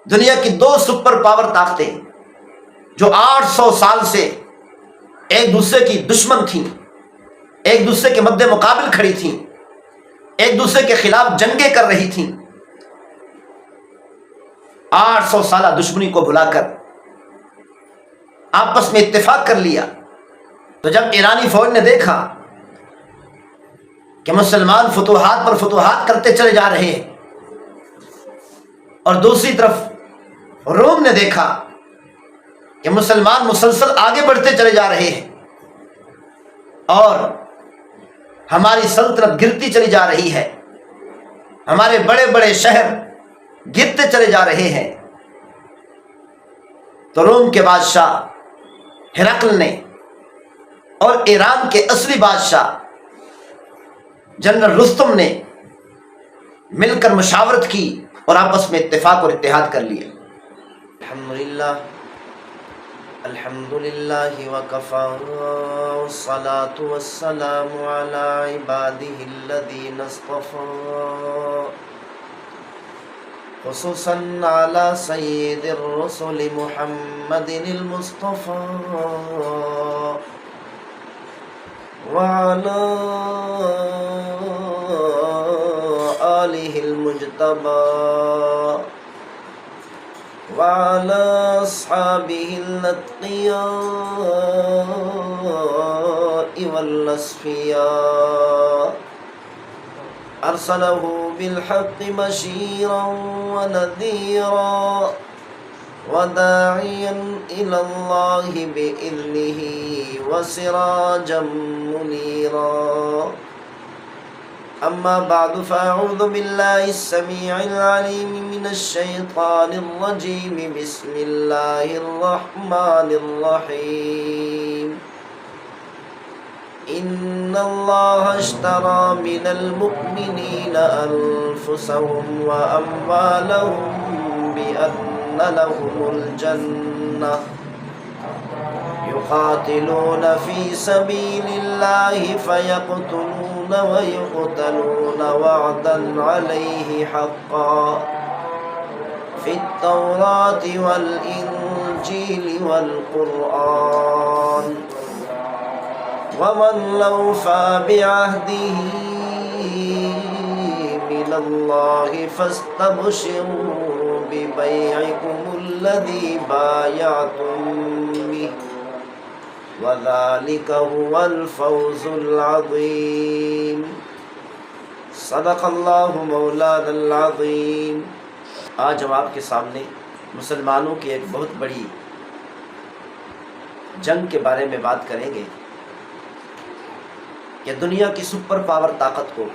دنیا کی دو super power طاقتیں جو 800 سال سے ایک دوسرے کی دشمن تھیں، ایک دوسرے کے مد مقابل کھڑی تھیں، ایک دوسرے کے خلاف جنگیں کر رہی تھیں، 800 سالہ دشمنی کو بھلا کر آپس میں اتفاق کر لیا۔ تو جب ایرانی فوج نے دیکھا کہ مسلمان فتوحات پر فتوحات کرتے چلے جا رہے ہیں، اور دوسری طرف روم نے دیکھا کہ مسلمان مسلسل آگے بڑھتے چلے جا رہے ہیں اور ہماری سلطنت گرتی چلی جا رہی ہے، ہمارے بڑے بڑے شہر گرتے چلے جا رہے ہیں، تو روم کے بادشاہ ہرقل نے اور ایران کے اصلی بادشاہ جنرل رستم نے مل کر مشاورت کی اور آپس میں اتفاق اور اتحاد کر لیے۔ الحمدللہ وکفا والصلاة والسلام علی عباده الذین اصطفى خصوصا علی سید الرسل محمد المصطفى وعلى آلہ المجتبى وعلى أصحابه الأتقياء والأصفياء أرسله بالحق بشيرا ونذيرا وداعيا إلى الله بإذنه وسراجا منيرا، أما بعد فأعوذ بالله السميع العليم من الشيطان الرجيم، بسم الله الرحمن الرحيم، إن الله اشترى من المؤمنين أنفسهم وأموالهم بأن لهم الجنة يقاتلون في سبيل الله فيقتلون ويقتلون وعدا عليه حقا في التوراة والإنجيل والقرآن، ومن أوفى بعهده من الله فاستبشروا ببيعكم الذي بايعتم به وذلك هو الفوز العظيم، صدق اللہ مولانا العظیم۔ آج ہم آپ کے سامنے مسلمانوں کی ایک بہت بڑی جنگ کے بارے میں بات کریں گے کہ دنیا کی سپر پاور طاقت کو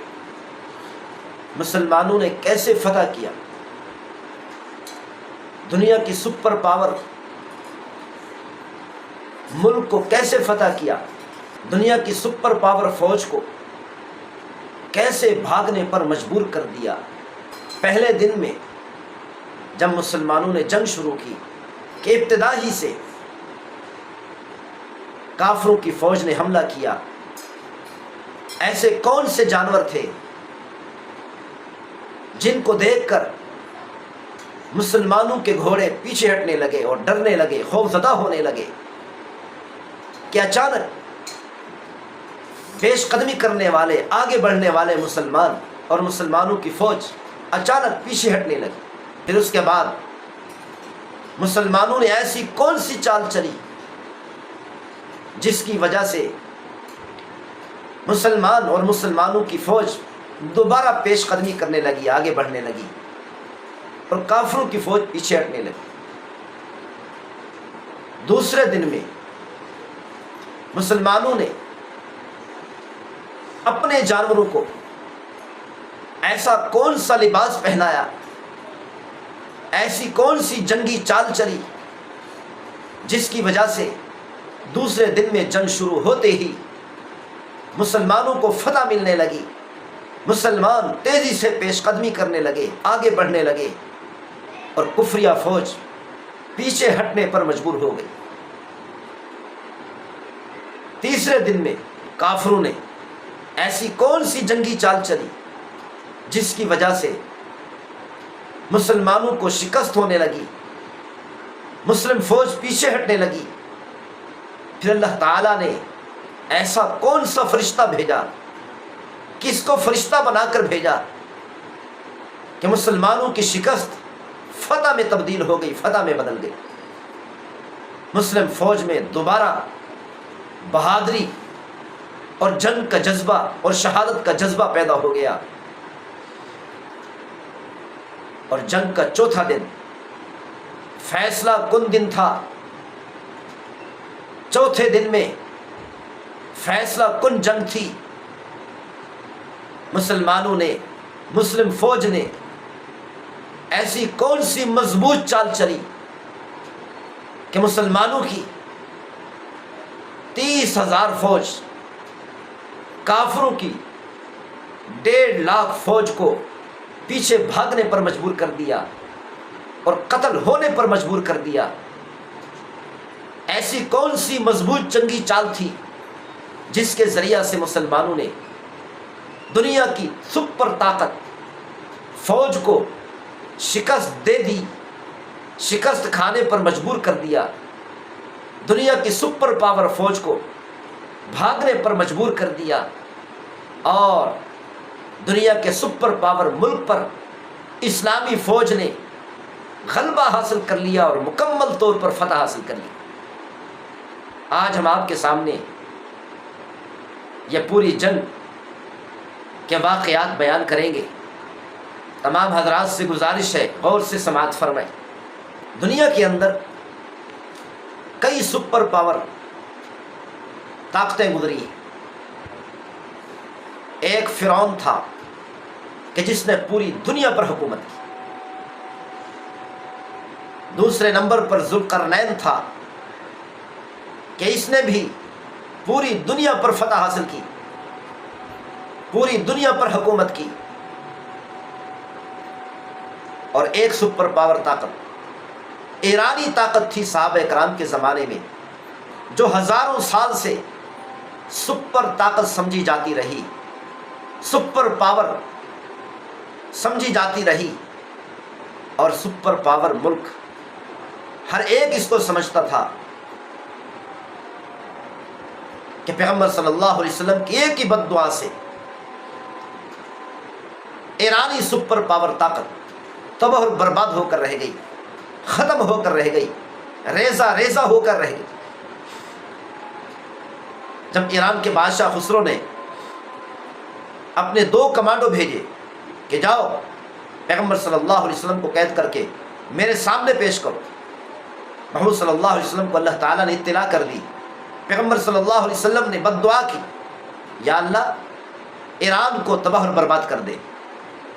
مسلمانوں نے کیسے فتح کیا، دنیا کی سپر پاور ملک کو کیسے فتح کیا، دنیا کی سپر پاور فوج کو کیسے بھاگنے پر مجبور کر دیا۔ پہلے دن میں جب مسلمانوں نے جنگ شروع کی کہ ابتدا ہی سے کافروں کی فوج نے حملہ کیا، ایسے کون سے جانور تھے جن کو دیکھ کر مسلمانوں کے گھوڑے پیچھے ہٹنے لگے اور ڈرنے لگے، خوف زدہ ہونے لگے کہ اچانک پیش قدمی کرنے والے، آگے بڑھنے والے مسلمان اور مسلمانوں کی فوج اچانک پیچھے ہٹنے لگی۔ پھر اس کے بعد مسلمانوں نے ایسی کون سی چال چلی جس کی وجہ سے مسلمان اور مسلمانوں کی فوج دوبارہ پیش قدمی کرنے لگی، آگے بڑھنے لگی اور کافروں کی فوج پیچھے ہٹنے لگی۔ دوسرے دن میں مسلمانوں نے اپنے جانوروں کو ایسا کون سا لباس پہنایا، ایسی کون سی جنگی چال چلی جس کی وجہ سے دوسرے دن میں جنگ شروع ہوتے ہی مسلمانوں کو فتح ملنے لگی، مسلمان تیزی سے پیش قدمی کرنے لگے، آگے بڑھنے لگے اور کفریہ فوج پیچھے ہٹنے پر مجبور ہو گئی۔ تیسرے دن میں کافروں نے ایسی کون سی جنگی چال چلی جس کی وجہ سے مسلمانوں کو شکست ہونے لگی، مسلم فوج پیچھے ہٹنے لگی، پھر اللہ تعالیٰ نے ایسا کون سا فرشتہ بھیجا، کس کو فرشتہ بنا کر بھیجا کہ مسلمانوں کی شکست فتح میں تبدیل ہو گئی، فتح میں بدل گئی۔ مسلم فوج میں دوبارہ بہادری اور جنگ کا جذبہ اور شہادت کا جذبہ پیدا ہو گیا، اور جنگ کا چوتھا دن فیصلہ کن دن تھا۔ چوتھے دن میں فیصلہ کن جنگ تھی۔ مسلمانوں نے، مسلم فوج نے ایسی کون سی مضبوط چال چلی کہ مسلمانوں کی 30,000 فوج کافروں کی 1.5 لاکھ فوج کو پیچھے بھاگنے پر مجبور کر دیا اور قتل ہونے پر مجبور کر دیا۔ ایسی کون سی مضبوط جنگی چال تھی جس کے ذریعہ سے مسلمانوں نے دنیا کی سپر طاقت فوج کو شکست دے دی، شکست کھانے پر مجبور کر دیا، دنیا کی سپر پاور فوج کو بھاگنے پر مجبور کر دیا، اور دنیا کے سپر پاور ملک پر اسلامی فوج نے غلبہ حاصل کر لیا اور مکمل طور پر فتح حاصل کر لی۔ آج ہم آپ کے سامنے یہ پوری جنگ کے واقعات بیان کریں گے۔ تمام حضرات سے گزارش ہے غور سے سماعت فرمائیں۔ دنیا کے اندر کئی سپر پاور طاقتیں گزری ہیں۔ ایک فرعون تھا کہ جس نے پوری دنیا پر حکومت کی۔ دوسرے نمبر پر ذوالقرنین تھا کہ اس نے بھی پوری دنیا پر فتح حاصل کی، پوری دنیا پر حکومت کی۔ اور ایک سپر پاور طاقت ایرانی طاقت تھی صحابہ کرام کے زمانے میں، جو ہزاروں سال سے سپر طاقت سمجھی جاتی رہی، سپر پاور سمجھی جاتی رہی، اور سپر پاور ملک ہر ایک اس کو سمجھتا تھا کہ پیغمبر صلی اللہ علیہ وسلم کی ایک ہی بد دعا سے ایرانی سپر پاور طاقت تباہ اور برباد ہو کر رہ گئی، ختم ہو کر رہ گئی، ریزہ ریزہ ہو کر رہ گئی۔ جب ایران کے بادشاہ خسرو نے اپنے 2 کمانڈو بھیجے کہ جاؤ پیغمبر صلی اللہ علیہ وسلم کو قید کر کے میرے سامنے پیش کرو، محمد صلی اللہ علیہ وسلم کو اللہ تعالیٰ نے اطلاع کر دی۔ پیغمبر صلی اللہ علیہ وسلم نے بد دعا کی، یا اللہ ایران کو تباہ اور برباد کر دے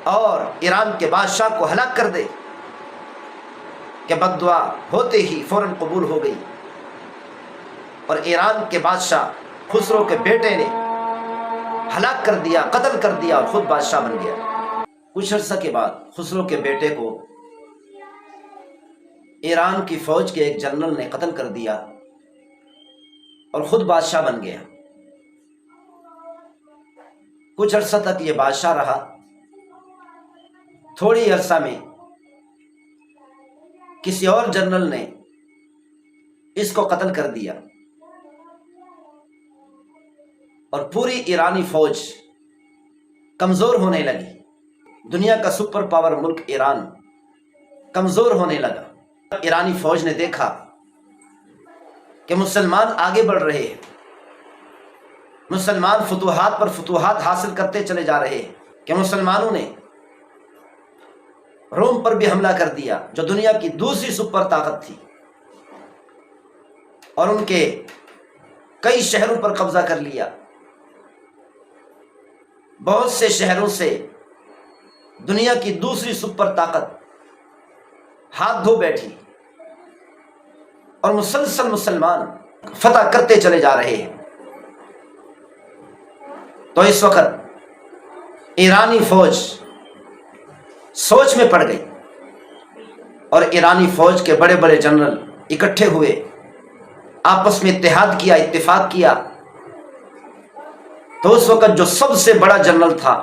اور ایران کے بادشاہ کو ہلاک کر دے، کہ بد دعا ہوتے ہی فوراً قبول ہو گئی، اور ایران کے بادشاہ خسرو کے بیٹے نے ہلاک کر دیا، قتل کر دیا، اور خود بادشاہ بن گیا۔ کچھ عرصہ کے بعد خسرو کے بیٹے کو ایران کی فوج کے ایک جنرل نے قتل کر دیا اور خود بادشاہ بن گیا۔ کچھ عرصہ تک یہ بادشاہ رہا۔ تھوڑی عرصہ میں کسی اور جنرل نے اس کو قتل کر دیا، اور پوری ایرانی فوج کمزور ہونے لگی۔ دنیا کا سپر پاور ملک ایران کمزور ہونے لگا۔ ایرانی فوج نے دیکھا کہ مسلمان آگے بڑھ رہے ہیں، مسلمان فتوحات پر فتوحات حاصل کرتے چلے جا رہے ہیں، کہ مسلمانوں نے روم پر بھی حملہ کر دیا جو دنیا کی دوسری سپر طاقت تھی، اور ان کے کئی شہروں پر قبضہ کر لیا۔ بہت سے شہروں سے دنیا کی دوسری سپر طاقت ہاتھ دھو بیٹھی، اور مسلسل مسلمان فتح کرتے چلے جا رہے ہیں۔ تو اس وقت ایرانی فوج سوچ میں پڑ گئی، اور ایرانی فوج کے بڑے بڑے جنرل اکٹھے ہوئے، آپس میں اتحاد کیا، اتفاق کیا۔ تو اس وقت جو سب سے بڑا جنرل تھا،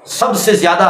سب سے زیادہ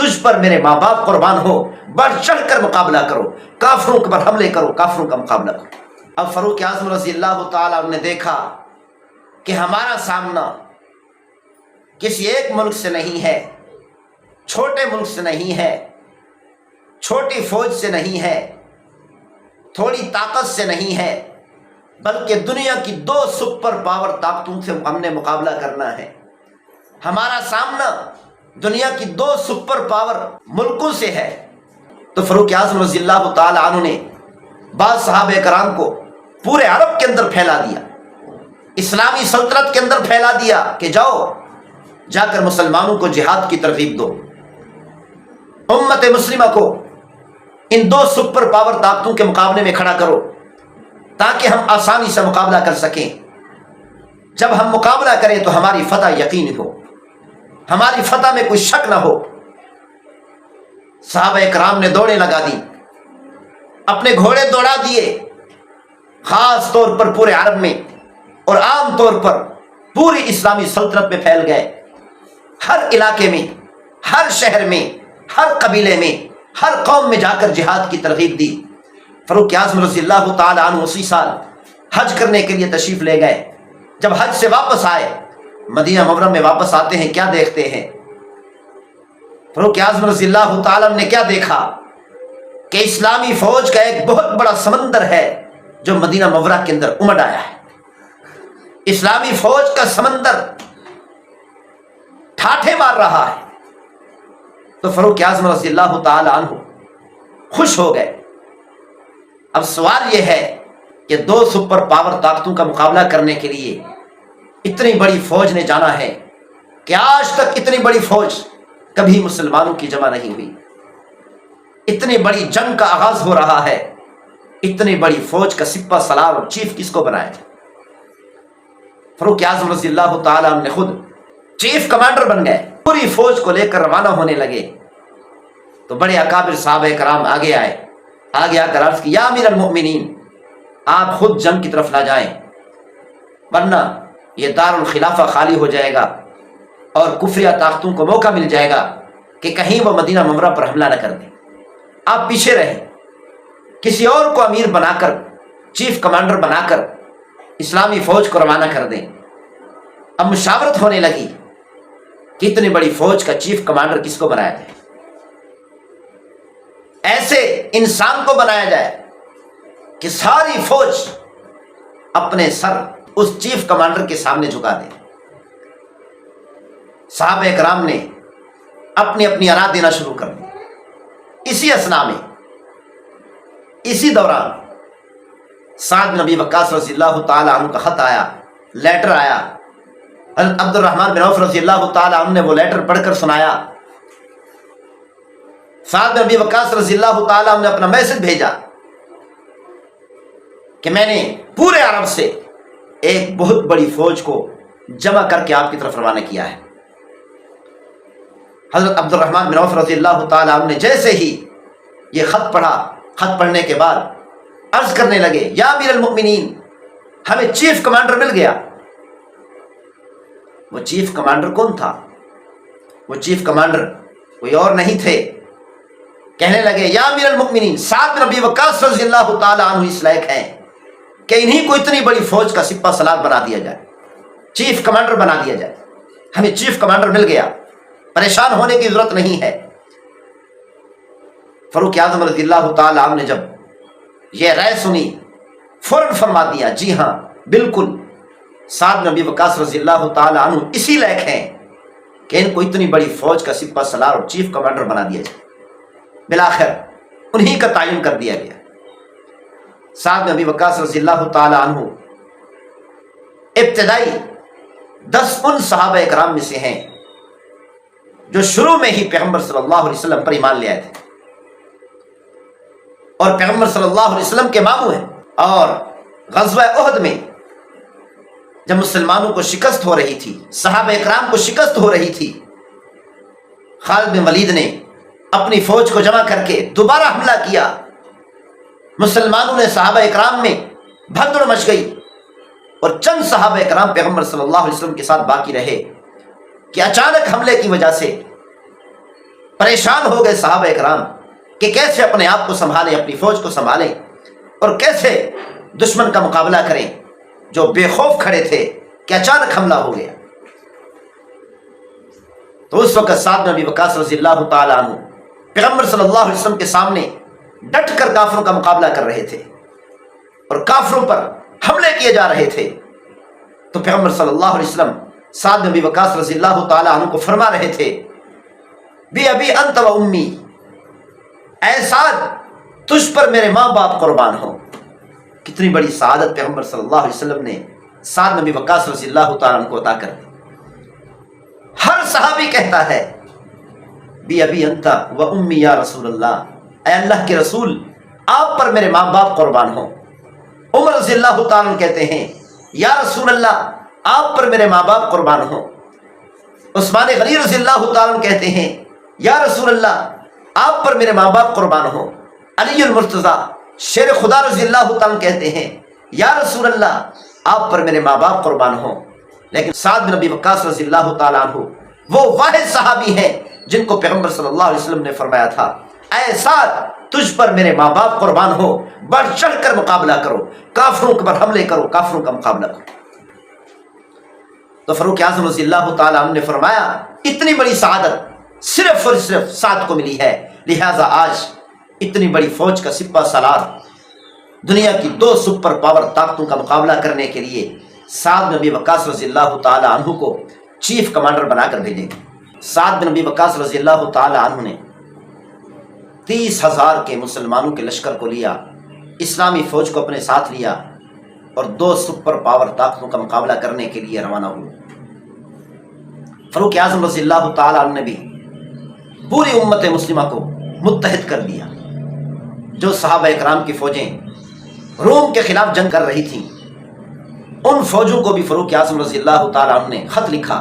تجھ پر میرے ماں باپ قربان ہو، بڑھ چڑھ کر مقابلہ کرو، کافروں پر حملے کرو، کافروں کا مقابلہ کرو۔ اب فاروق اعظم رضی اللہ تعالیٰ عنہ نے دیکھا کہ ہمارا سامنا کسی ایک ملک سے نہیں ہے، چھوٹے ملک سے نہیں ہے، چھوٹی فوج سے نہیں ہے، تھوڑی طاقت سے نہیں ہے، بلکہ دنیا کی 2 سپر پاور طاقتوں سے ہم نے مقابلہ کرنا ہے۔ ہمارا سامنا دنیا کی 2 سپر پاور ملکوں سے ہے۔ تو فاروق اعظم رضی اللہ تعالی عنہ نے بعض صحابہ کرام کو پورے عرب کے اندر پھیلا دیا، اسلامی سلطنت کے اندر پھیلا دیا کہ جاؤ جا کر مسلمانوں کو جہاد کی ترغیب دو، امت مسلمہ کو ان 2 سپر پاور طاقتوں کے مقابلے میں کھڑا کرو تاکہ ہم آسانی سے مقابلہ کر سکیں۔ جب ہم مقابلہ کریں تو ہماری فتح یقینی ہو، ہماری فتح میں کوئی شک نہ ہو۔ صحابہ کرام نے دوڑیں لگا دی، اپنے گھوڑے دوڑا دیے، خاص طور پر پورے عرب میں اور عام طور پر پوری اسلامی سلطنت میں پھیل گئے۔ ہر علاقے میں، ہر شہر میں، ہر قبیلے میں، ہر قوم میں جا کر جہاد کی ترغیب دی۔ فاروق اعظم رضی اللہ تعالی عنہ اسی سال حج کرنے کے لیے تشریف لے گئے۔ جب حج سے واپس آئے، مدینہ منورہ میں واپس آتے ہیں، کیا دیکھتے ہیں؟ فاروق اعظم رضی اللہ تعالی عنہ نے کیا دیکھا کہ اسلامی فوج کا ایک بہت بڑا سمندر ہے جو مدینہ منورہ کے اندر امڈ آیا ہے۔ اسلامی فوج کا سمندر ٹھاٹھے مار رہا ہے۔ تو فاروق اعظم رضی اللہ تعالی عنہ خوش ہو گئے۔ اب سوال یہ ہے کہ 2 سپر پاور طاقتوں کا مقابلہ کرنے کے لیے اتنی بڑی فوج نے جانا ہے کہ آج تک اتنی بڑی فوج کبھی مسلمانوں کی جمع نہیں ہوئی۔ اتنی بڑی جنگ کا آغاز ہو رہا ہے، اتنی بڑی فوج کا سپہ سالار اور چیف کس کو بنایا جائے؟ فاروق اعظم رضی اللہ تعالیٰ عنہ نے خود چیف کمانڈر بن گئے، پوری فوج کو لے کر روانہ ہونے لگے۔ تو بڑے اکابر صحابہ کرام آگے آئے، آگے آ کر عرض کی، یا امیر المؤمنین، آپ خود جنگ کی طرف نہ جائیں ورنہ یہ دار الخلافہ خالی ہو جائے گا اور کفریہ طاقتوں کو موقع مل جائے گا کہ کہیں وہ مدینہ منورہ پر حملہ نہ کر دیں۔ آپ پیچھے رہیں، کسی اور کو امیر بنا کر، چیف کمانڈر بنا کر اسلامی فوج کو روانہ کر دیں۔ اب مشاورت ہونے لگی کہ اتنی بڑی فوج کا چیف کمانڈر کس کو بنایا جائے، ایسے انسان کو بنایا جائے کہ ساری فوج اپنے سر اس چیف کمانڈر کے سامنے جھکا دے۔ صحابہ کرام نے اپنی اپنی انا دینا شروع کر دی۔ اسی اثنا میں، اسی دوران سعد بن ابی وقاص رضی اللہ تعالی عنہ کا خط آیا، لیٹر آیا۔ حضرت عبد الرحمن بن عوف رضی اللہ تعالی عنہ نے وہ لیٹر پڑھ کر سنایا۔ سعد بن ابی وقاص رضی اللہ تعالی عنہ نے اپنا میسج بھیجا کہ میں نے پورے عرب سے ایک بہت بڑی فوج کو جمع کر کے آپ کی طرف روانہ کیا ہے۔ حضرت عبد الرحمن بن عوف رضی اللہ تعالی عنہ نے جیسے ہی یہ خط پڑھا، خط پڑھنے کے بعد عرض کرنے لگے، یا امیر المؤمنین، ہمیں چیف کمانڈر مل گیا۔ وہ چیف کمانڈر کون تھا؟ وہ چیف کمانڈر کوئی اور نہیں تھے۔ کہنے لگے، یا امیر المؤمنین، سعد بن ابی وقاص رضی اللہ تعالی عنہ اس لائق ہیں کہ انہی کو اتنی بڑی فوج کا سپہ سالار بنا دیا جائے، چیف کمانڈر بنا دیا جائے۔ ہمیں چیف کمانڈر مل گیا، پریشان ہونے کی ضرورت نہیں ہے۔ فاروق اعظم رضی اللہ تعالی عنہ نے جب یہ رائے سنی، فوراً فرما دیا، جی ہاں بالکل، سعد بن ابی وقاص رضی اللہ تعالی عنہ اسی لائق ہیں کہ ان کو اتنی بڑی فوج کا سپہ سالار اور چیف کمانڈر بنا دیا جائے۔ بالآخر انہی کا تعین کر دیا گیا۔ سعد بن ابی وقاص رضی اللہ تعالی عنہ ابتدائی 10 ان صحابہ کرام میں سے ہیں جو شروع میں ہی پیغمبر صلی اللہ علیہ وسلم پر ایمان لے آئے تھے اور پیغمبر صلی اللہ علیہ وسلم کے ماموں ہیں۔ اور غزوہ احد میں جب مسلمانوں کو شکست ہو رہی تھی، صحابہ اکرام کو شکست ہو رہی تھی، خالد بن ولید نے اپنی فوج کو جمع کر کے دوبارہ حملہ کیا۔ مسلمانوں نے صحابہ اکرام میں بھگدڑ مچ گئی اور چند صحابہ اکرام پیغمبر صلی اللہ علیہ وسلم کے ساتھ باقی رہے کہ اچانک حملے کی وجہ سے پریشان ہو گئے صحابہ اکرام کہ کیسے اپنے آپ کو سنبھالیں، اپنی فوج کو سنبھالیں اور کیسے دشمن کا مقابلہ کریں جو بے خوف کھڑے تھے کہ اچانک حملہ ہو گیا۔ تو اس وقت سعد بن ابی وقاص رضی اللہ تعالیٰ عنہ پیغمبر صلی اللہ علیہ وسلم کے سامنے ڈٹ کر کافروں کا مقابلہ کر رہے تھے اور کافروں پر حملے کیے جا رہے تھے۔ تو پیغمبر صلی اللہ علیہ وسلم سعد بن ابی وقاص رضی اللہ تعالیٰ عنہ کو فرما رہے تھے، بی ابی انت و امی، اے سعد تجھ پر میرے ماں باپ قربان ہوں۔ کتنی بڑی سعادت پیغمبر صلی اللہ علیہ وسلم نے سعد بن ابی وقاص رضی اللہ تعالیٰ عنہ کو عطا کر دی۔ ہر صحابی کہتا ہے بی ابی انت و امی یا رسول اللہ، اے اللہ کے رسول آپ پر میرے ماں باپ قربان ہوں۔ عمر رضی اللہ تعالیٰ عنہ کہتے ہیں یا رسول اللہ آپ پر میرے ماں باپ قربان ہوں۔ عثمان غنی رضی اللہ تعالیٰ عنہ کہتے ہیں یا رسول اللہ آپ پر میرے ماں باپ قربان ہوں۔ علی المرتضیٰ شیر خدا رضی اللہ تعالیٰ عنہ کہتے ہیں یا رسول اللہ آپ پر میرے ماں باپ قربان ہوں۔ لیکن سعد بن ابی وقاص رضی اللہ تعالیٰ عنہ وہ واحد صحابی ہیں جن کو پیغمبر صلی اللہ علیہ وسلم نے فرمایا تھا، اے سعد تجھ پر میرے ماں باپ قربان ہو، بڑھ چڑھ کر مقابلہ کرو، کافروں پر حملے کرو، کافروں کا مقابلہ کرو۔ تو فاروق اعظم رضی اللہ تعالیٰ عنہ نے فرمایا اتنی بڑی سعادت صرف اور صرف سعد کو ملی ہے، لہٰذا آج اتنی بڑی فوج کا سپہ سالار دنیا کی 2 سپر پاور طاقتوں کا مقابلہ کرنے کے لیے سعد بن ابی وقاص رضی اللہ تعالیٰ عنہ کو چیف کمانڈر بنا کر بھیجیں گے۔ سعد بن ابی وقاص رضی اللہ تعالیٰ عنہ نے 30,000 کے مسلمانوں کے لشکر کو لیا، اسلامی فوج کو اپنے ساتھ لیا اور 2 سپر پاور طاقتوں کا مقابلہ کرنے کے لیے روانہ ہوئے۔ فاروق اعظم رضی اللہ تعالیٰ عنہ نے بھی پوری امت مسلمہ کو متحد کر دیا۔ جو صحابہ اکرام کی فوجیں روم کے خلاف جنگ کر رہی تھیں ان فوجوں کو بھی فاروق اعظم رضی اللہ تعالیٰ عنہ نے خط لکھا۔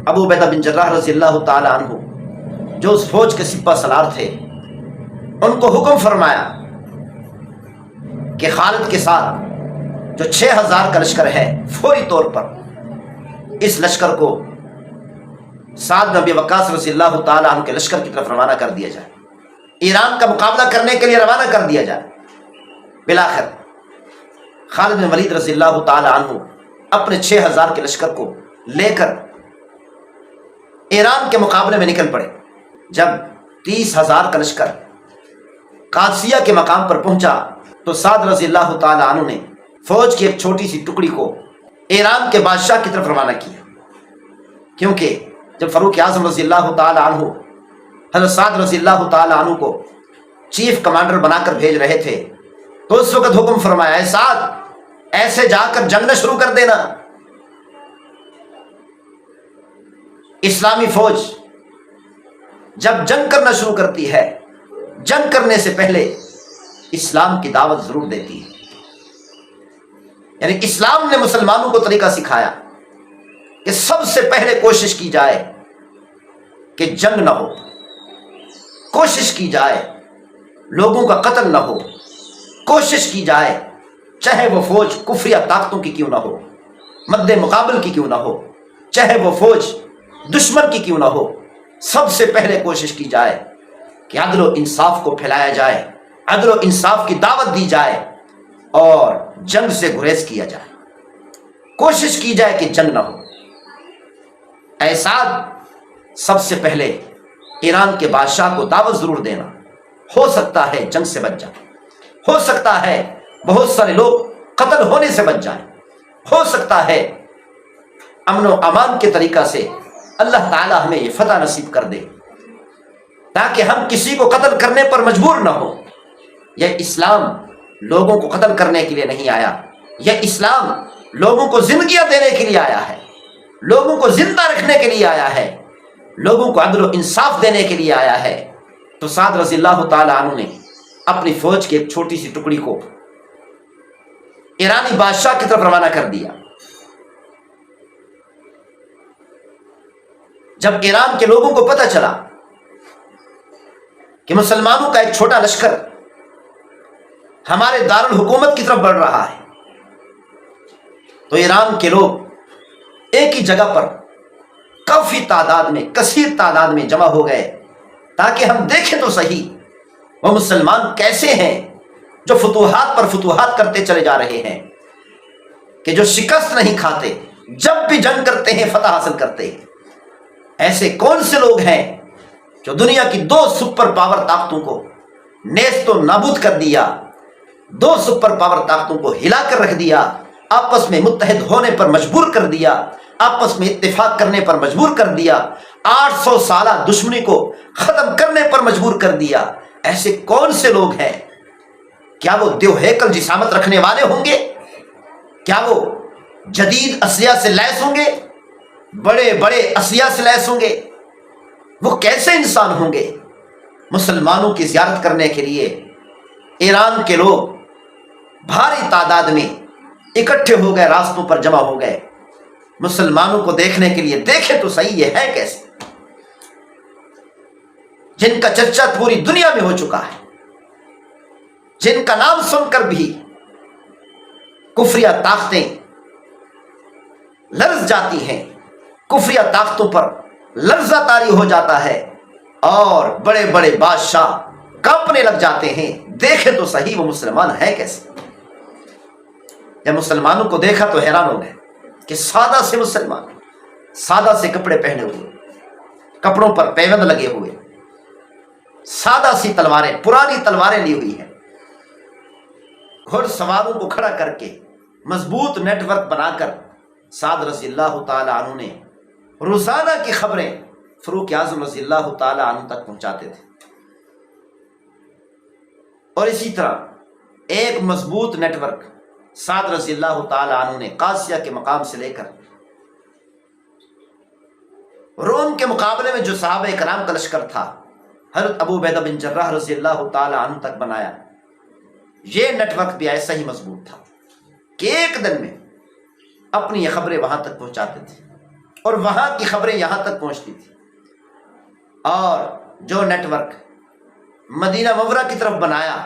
ابو عبیدہ بن جراح رضی اللہ تعالیٰ عنہ جو اس فوج کے سپہ سالار تھے ان کو حکم فرمایا کہ خالد کے ساتھ جو 6,000 کا لشکر ہے فوری طور پر اس لشکر کو سعد بن ابی وقاص رضی اللہ تعالیٰ عنہ کے لشکر کی طرف روانہ کر دیا جائے، ایران کا مقابلہ کرنے کے لیے روانہ کر دیا جائے۔ بالآخر خالد بن ولید رضی اللہ تعالیٰ عنہ اپنے 6,000 کے لشکر کو لے کر ایران کے مقابلے میں نکل پڑے۔ جب 30,000 کا لشکر قادسیہ کے مقام پر پہنچا تو سعد رضی اللہ تعالیٰ عنہ نے فوج کی ایک چھوٹی سی ٹکڑی کو ایران کے بادشاہ کی طرف روانہ کیا، کیونکہ جب فاروق اعظم رضی اللہ تعالیٰ عنہ حضرت سعد رضی اللہ تعالیٰ عنہ کو چیف کمانڈر بنا کر بھیج رہے تھے تو اس وقت حکم فرمایا، اے سعد ایسے جا کر جنگ نہ شروع کر دینا۔ اسلامی فوج جب جنگ کرنا شروع کرتی ہے جنگ کرنے سے پہلے اسلام کی دعوت ضرور دیتی ہے، یعنی اسلام نے مسلمانوں کو طریقہ سکھایا کہ سب سے پہلے کوشش کی جائے کہ جنگ نہ ہو، کوشش کی جائے لوگوں کا قتل نہ ہو، کوشش کی جائے چاہے وہ فوج کفریہ طاقتوں کی کیوں نہ ہو، مد مقابل کی کیوں نہ ہو، چاہے وہ فوج دشمن کی کیوں نہ ہو، سب سے پہلے کوشش کی جائے کہ عدل و انصاف کو پھیلایا جائے، عدل و انصاف کی دعوت دی جائے اور جنگ سے گریز کیا جائے، کوشش کی جائے کہ جنگ نہ ہو۔ اے سعد سب سے پہلے ایران کے بادشاہ کو دعوت ضرور دینا، ہو سکتا ہے جنگ سے بچ جائے، ہو سکتا ہے بہت سارے لوگ قتل ہونے سے بچ جائیں، ہو سکتا ہے امن و امان کے طریقہ سے اللہ تعالی ہمیں یہ فتح نصیب کر دے تاکہ ہم کسی کو قتل کرنے پر مجبور نہ ہو۔ یہ اسلام لوگوں کو قتل کرنے کے لیے نہیں آیا، یہ اسلام لوگوں کو زندگیاں دینے کے لیے آیا ہے، لوگوں کو زندہ رکھنے کے لیے آیا ہے، لوگوں کو عدل و انصاف دینے کے لیے آیا ہے۔ تو سعد رضی اللہ تعالی عنہ نے اپنی فوج کی ایک چھوٹی سی ٹکڑی کو ایرانی بادشاہ کی طرف روانہ کر دیا۔ جب ایران کے لوگوں کو پتہ چلا کہ مسلمانوں کا ایک چھوٹا لشکر ہمارے دارالحکومت کی طرف بڑھ رہا ہے تو ایران کے لوگ ایک ہی جگہ پر کافی تعداد میں، کثیر تعداد میں جمع ہو گئے تاکہ ہم دیکھیں تو صحیح وہ مسلمان کیسے ہیں جو فتوحات پر فتوحات کرتے چلے جا رہے ہیں، کہ جو شکست نہیں کھاتے، جب بھی جنگ کرتے ہیں فتح حاصل کرتے ہیں۔ ایسے کون سے لوگ ہیں جو دنیا کی 2 سپر پاور طاقتوں کو نیست و نابود کر دیا، 2 سپر پاور طاقتوں کو ہلا کر رکھ دیا، آپس میں متحد ہونے پر مجبور کر دیا، آپس میں اتفاق کرنے پر مجبور کر دیا، 800 سالہ دشمنی کو ختم کرنے پر مجبور کر دیا۔ ایسے کون سے لوگ ہیں؟ کیا وہ دیو ہیکل جسامت رکھنے والے ہوں گے؟ کیا وہ جدید اسلحہ سے لیس ہوں گے؟ بڑے بڑے اسلحہ سے لیس ہوں گے؟ وہ کیسے انسان ہوں گے؟ مسلمانوں کی زیارت کرنے کے لیے ایران کے لوگ بھاری تعداد میں اکٹھے ہو گئے، راستوں پر جمع ہو گئے مسلمانوں کو دیکھنے کے لیے۔ دیکھیں تو صحیح یہ ہے کیسے، جن کا چرچا پوری دنیا میں ہو چکا ہے، جن کا نام سن کر بھی کفریہ طاقتیں لرز جاتی ہیں، کفریہ طاقتوں پر لرزہ طاری ہو جاتا ہے، اور بڑے بڑے بادشاہ کانپنے لگ جاتے ہیں۔ دیکھیں تو صحیح وہ مسلمان ہے کیسے۔ جب مسلمانوں کو دیکھا تو حیران ہو گئے کہ سادہ سے مسلمان، سادہ سے کپڑے پہنے ہوئے، کپڑوں پر پیوند لگے ہوئے، سادہ سی تلواریں، پرانی تلواریں لی ہوئی ہیں، گھڑ سواروں کو کھڑا کر کے مضبوط نیٹ ورک بنا کر سعد رضی اللہ تعالی عنہ نے روزانہ کی خبریں فاروق اعظم رضی اللہ تعالی عنہ تک پہنچاتے تھے۔ اور اسی طرح ایک مضبوط نیٹ ورک سعد رضی اللہ تعالی عنہ نے قادسیہ کے مقام سے لے کر روم کے مقابلے میں جو صحابہ کرام کا لشکر تھا، حضرت ابو عبیدہ بن جراح رضی اللہ تعالی عنہ تک بنایا۔ یہ نیٹ ورک بھی ایسا ہی مضبوط تھا کہ ایک دن میں اپنی یہ خبریں وہاں تک پہنچاتے تھے، اور وہاں کی خبریں یہاں تک پہنچتی تھی۔ اور جو نیٹ ورک مدینہ منورہ کی طرف بنایا،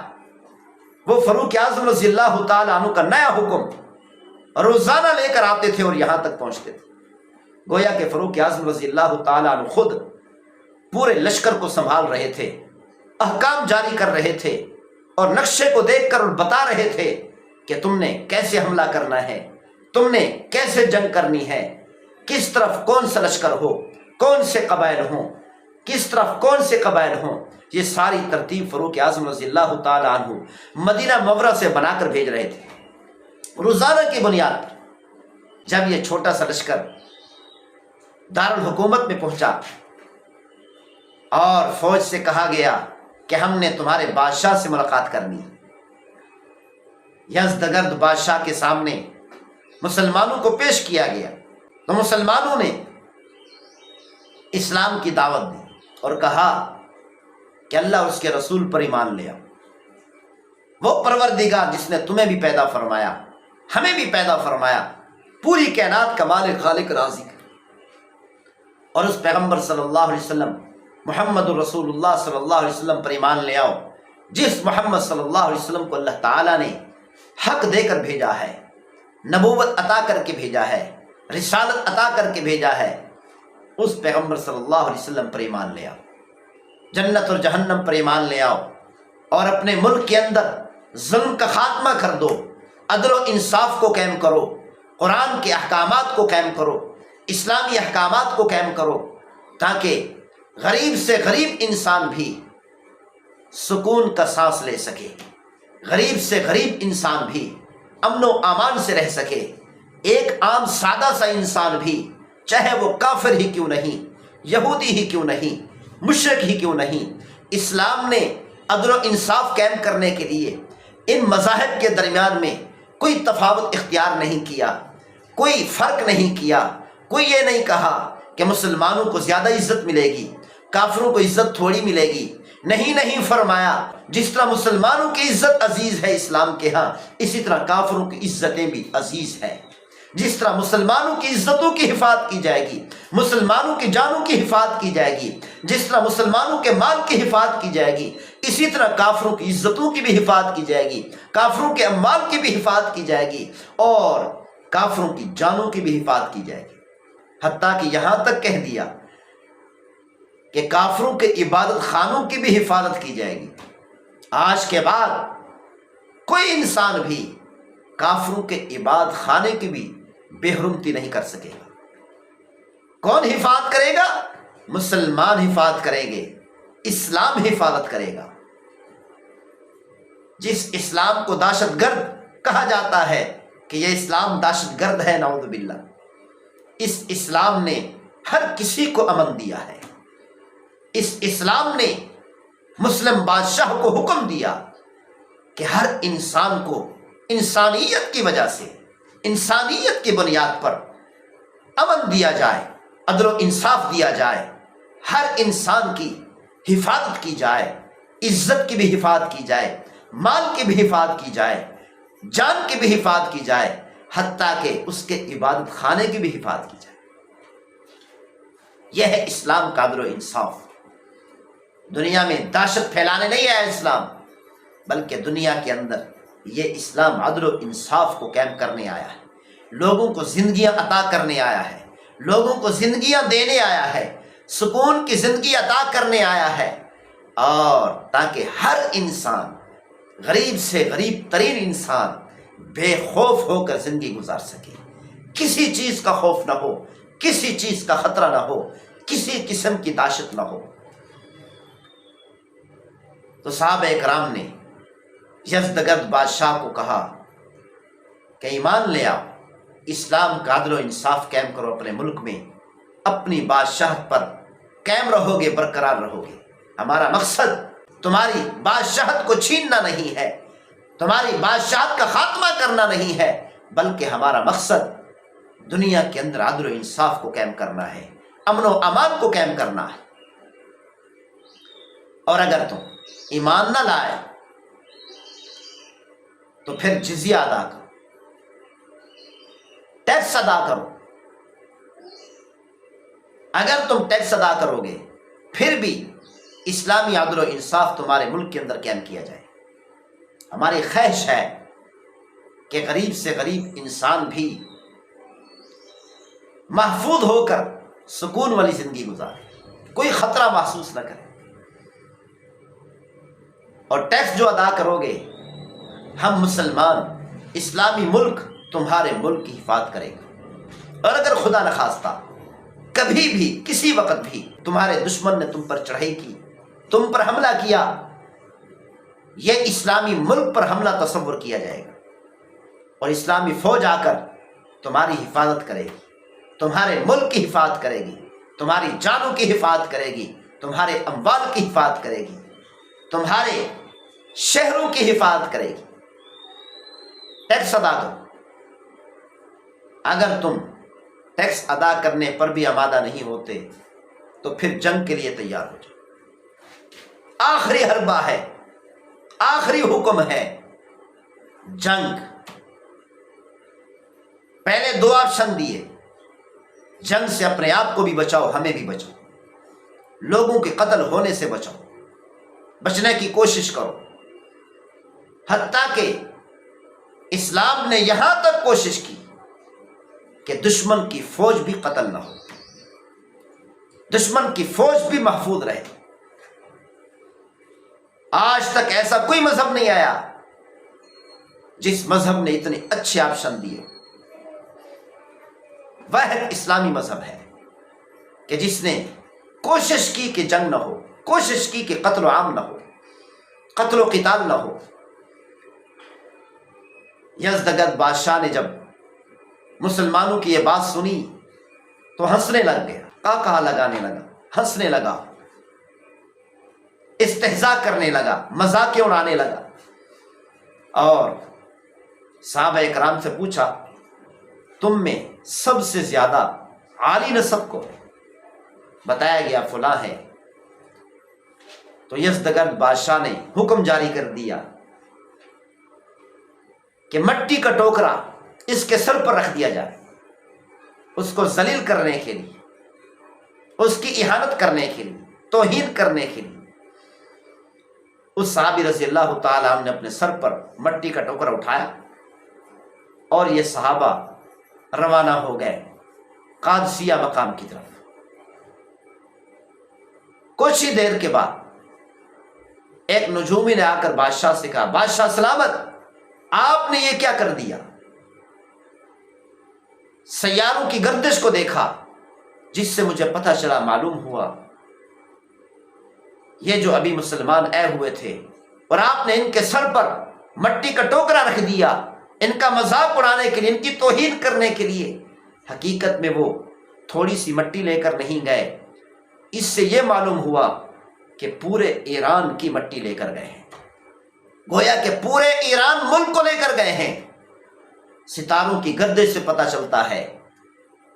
وہ فاروق اعظم رضی اللہ تعالی عنہ کا نیا حکم روزانہ لے کر آتے تھے اور یہاں تک پہنچتے تھے۔ گویا کہ فاروق اعظم رضی اللہ تعالی عنہ خود پورے لشکر کو سنبھال رہے تھے، احکام جاری کر رہے تھے، اور نقشے کو دیکھ کر بتا رہے تھے کہ تم نے کیسے حملہ کرنا ہے، تم نے کیسے جنگ کرنی ہے، کس طرف کون سا لشکر ہو، کون سے قبائل ہوں، کس طرف کون سے قبائل ہوں۔ یہ ساری ترتیب فاروق اعظم رضی اللہ تعالی عنہ مدینہ منورہ سے بنا کر بھیج رہے تھے روزانہ کی بنیاد پر۔ جب یہ چھوٹا سا لشکر دارالحکومت میں پہنچا اور فوج سے کہا گیا کہ ہم نے تمہارے بادشاہ سے ملاقات کرنی ہے، یزدگرد بادشاہ کے سامنے مسلمانوں کو پیش کیا گیا، تو مسلمانوں نے اسلام کی دعوت دی اور کہا کہ اللہ اور اس کے رسول پر ایمان لے آؤ۔ وہ پروردگار جس نے تمہیں بھی پیدا فرمایا، ہمیں بھی پیدا فرمایا، پوری کائنات کا مالک خالق رازق، اور اس پیغمبر صلی اللہ علیہ وسلم محمد الرسول اللہ صلی اللہ علیہ وسلم پر ایمان لے آؤ، جس محمد صلی اللہ علیہ وسلم کو اللہ تعالیٰ نے حق دے کر بھیجا ہے، نبوت عطا کر کے بھیجا ہے، رسالت عطا کر کے بھیجا ہے، اس پیغمبر صلی اللہ علیہ وسلم پر ایمان لے آؤ، جنت اور جہنم پر ایمان لے آؤ، اور اپنے ملک کے اندر ظلم کا خاتمہ کر دو، عدل و انصاف کو قائم کرو، قرآن کے احکامات کو قائم کرو، اسلامی احکامات کو قائم کرو، تاکہ غریب سے غریب انسان بھی سکون کا سانس لے سکے، غریب سے غریب انسان بھی امن و امان سے رہ سکے، ایک عام سادہ سا انسان بھی، چاہے وہ کافر ہی کیوں نہیں، یہودی ہی کیوں نہیں، مشرک ہی کیوں نہیں، اسلام نے عدل و انصاف قائم کرنے کے لیے ان مذاہب کے درمیان میں کوئی تفاوت اختیار نہیں کیا، کوئی فرق نہیں کیا، کوئی یہ نہیں کہا کہ مسلمانوں کو زیادہ عزت ملے گی، کافروں کو عزت تھوڑی ملے گی۔ نہیں فرمایا جس طرح مسلمانوں کی عزت عزیز ہے اسلام کے ہاں، اسی طرح کافروں کی عزتیں بھی عزیز ہیں۔ جس طرح مسلمانوں کی عزتوں کی حفاظت کی جائے گی، مسلمانوں کی جانوں کی حفاظت کی جائے گی، جس طرح مسلمانوں کے مال کی حفاظت کی جائے گی، اسی طرح کافروں کی عزتوں کی بھی حفاظت کی جائے گی، کافروں کے اموال کی بھی حفاظت کی جائے گی، اور کافروں کی جانوں کی بھی حفاظت کی جائے گی۔ حتیٰ کہ یہاں تک کہہ دیا کہ کافروں کے عبادت خانوں کی بھی حفاظت کی جائے گی۔ آج کے بعد کوئی انسان بھی کافروں کے عبادت خانے کی بھی بے حرمتی نہیں کر سکے گا۔ کون حفاظت کرے گا؟ مسلمان حفاظت کریں گے، اسلام حفاظت کرے گا۔ جس اسلام کو دہشت گرد کہا جاتا ہے کہ یہ اسلام دہشت گرد ہے، نعوذ باللہ، اس اسلام نے ہر کسی کو امن دیا ہے۔ اس اسلام نے مسلم بادشاہ کو حکم دیا کہ ہر انسان کو انسانیت کی وجہ سے، انسانیت کی بنیاد پر امن دیا جائے، عدل و انصاف دیا جائے، ہر انسان کی حفاظت کی جائے، عزت کی بھی حفاظت کی جائے، مال کی بھی حفاظت کی جائے، جان کی بھی حفاظت کی جائے، حتیٰ کہ اس کے عبادت خانے کی بھی حفاظت کی جائے۔ یہ ہے اسلام کا عدل و انصاف۔ دنیا میں دہشت پھیلانے نہیں آیا اسلام، بلکہ دنیا کے اندر یہ اسلام عدل و انصاف کو قائم کرنے آیا ہے، لوگوں کو زندگیاں عطا کرنے آیا ہے، لوگوں کو زندگیاں دینے آیا ہے، سکون کی زندگی عطا کرنے آیا ہے، اور تاکہ ہر انسان، غریب سے غریب ترین انسان بے خوف ہو کر زندگی گزار سکے، کسی چیز کا خوف نہ ہو، کسی چیز کا خطرہ نہ ہو، کسی قسم کی دہشت نہ ہو۔ تو صحابہ اکرام نے یزدگرد بادشاہ کو کہا کہ ایمان لے آؤ، اسلام کا عدل و انصاف قائم کرو اپنے ملک میں، اپنی بادشاہت پر قائم رہو گے، برقرار رہو گے۔ ہمارا مقصد تمہاری بادشاہت کو چھیننا نہیں ہے، تمہاری بادشاہت کا خاتمہ کرنا نہیں ہے، بلکہ ہمارا مقصد دنیا کے اندر عدل و انصاف کو قائم کرنا ہے، امن و امان کو قائم کرنا ہے۔ اور اگر تم ایمان نہ لائے تو پھر جزیہ ادا کرو، ٹیکس ادا کرو۔ اگر تم ٹیکس ادا کرو گے پھر بھی اسلامی عدل و انصاف تمہارے ملک کے اندر قائم کیا جائے۔ ہماری خواہش ہے کہ غریب سے غریب انسان بھی محفوظ ہو کر سکون والی زندگی گزارے، کوئی خطرہ محسوس نہ کرے۔ اور ٹیکس جو ادا کرو گے، ہم مسلمان اسلامی ملک تمہارے ملک کی حفاظت کرے گا۔ اور اگر خدا نخواستہ کبھی بھی کسی وقت بھی تمہارے دشمن نے تم پر چڑھائی کی، تم پر حملہ کیا، یہ اسلامی ملک پر حملہ تصور کیا جائے گا، اور اسلامی فوج آ کر تمہاری حفاظت کرے گی، تمہارے ملک کی حفاظت کرے گی، تمہاری جانوں کی حفاظت کرے گی، تمہارے اموال کی حفاظت کرے گی، تمہارے شہروں کی حفاظت کرے گی۔ ٹیکس ادا کرو۔ اگر تم ٹیکس ادا کرنے پر بھی آمادہ نہیں ہوتے تو پھر جنگ کے لیے تیار ہو جاؤ۔ آخری حربہ ہے، آخری حکم ہے جنگ۔ پہلے 2 آپشن دیے، جنگ سے اپنے آپ کو بھی بچاؤ، ہمیں بھی بچاؤ، لوگوں کے قتل ہونے سے بچاؤ، بچنے کی کوشش کرو۔ حتیٰ کہ اسلام نے یہاں تک کوشش کی کہ دشمن کی فوج بھی قتل نہ ہو، دشمن کی فوج بھی محفوظ رہے۔ آج تک ایسا کوئی مذہب نہیں آیا جس مذہب نے اتنے اچھے آپشن دیے۔ واحد اسلامی مذہب ہے کہ جس نے کوشش کی کہ جنگ نہ ہو، کوشش کی کہ قتل و عام نہ ہو، قتل و قتال نہ ہو۔ یزدگرد بادشاہ نے جب مسلمانوں کی یہ بات سنی تو ہنسنے لگ گیا، کہا لگانے لگا، ہنسنے لگا، استہزاء کرنے لگا، مذاق اڑانے لگا، اور صحابہ اکرام سے پوچھا تم میں سب سے زیادہ عالی نسب کو؟ بتایا گیا فلاں ہے۔ تو یزدگرد بادشاہ نے حکم جاری کر دیا کہ مٹی کا ٹوکرا اس کے سر پر رکھ دیا جائے، اس کو ذلیل کرنے کے لیے، اس کی اہانت کرنے کے لیے، توہین کرنے کے لیے۔ اس صحابی رضی اللہ تعالیٰ عنہ نے اپنے سر پر مٹی کا ٹوکرا اٹھایا، اور یہ صحابہ روانہ ہو گئے قادسیہ مقام کی طرف۔ کچھ ہی دیر کے بعد ایک نجومی نے آ کر بادشاہ سے کہا، بادشاہ سلامت، آپ نے یہ کیا کر دیا؟ سیاروں کی گردش کو دیکھا، جس سے مجھے پتہ چلا، معلوم ہوا یہ جو ابھی مسلمان آئے ہوئے تھے اور آپ نے ان کے سر پر مٹی کا ٹوکرا رکھ دیا ان کا مذاق اڑانے کے لیے، ان کی توہین کرنے کے لیے، حقیقت میں وہ تھوڑی سی مٹی لے کر نہیں گئے، اس سے یہ معلوم ہوا کہ پورے ایران کی مٹی لے کر گئے ہیں، گویا کہ پورے ایران ملک کو لے کر گئے ہیں۔ ستاروں کی گردش سے پتہ چلتا ہے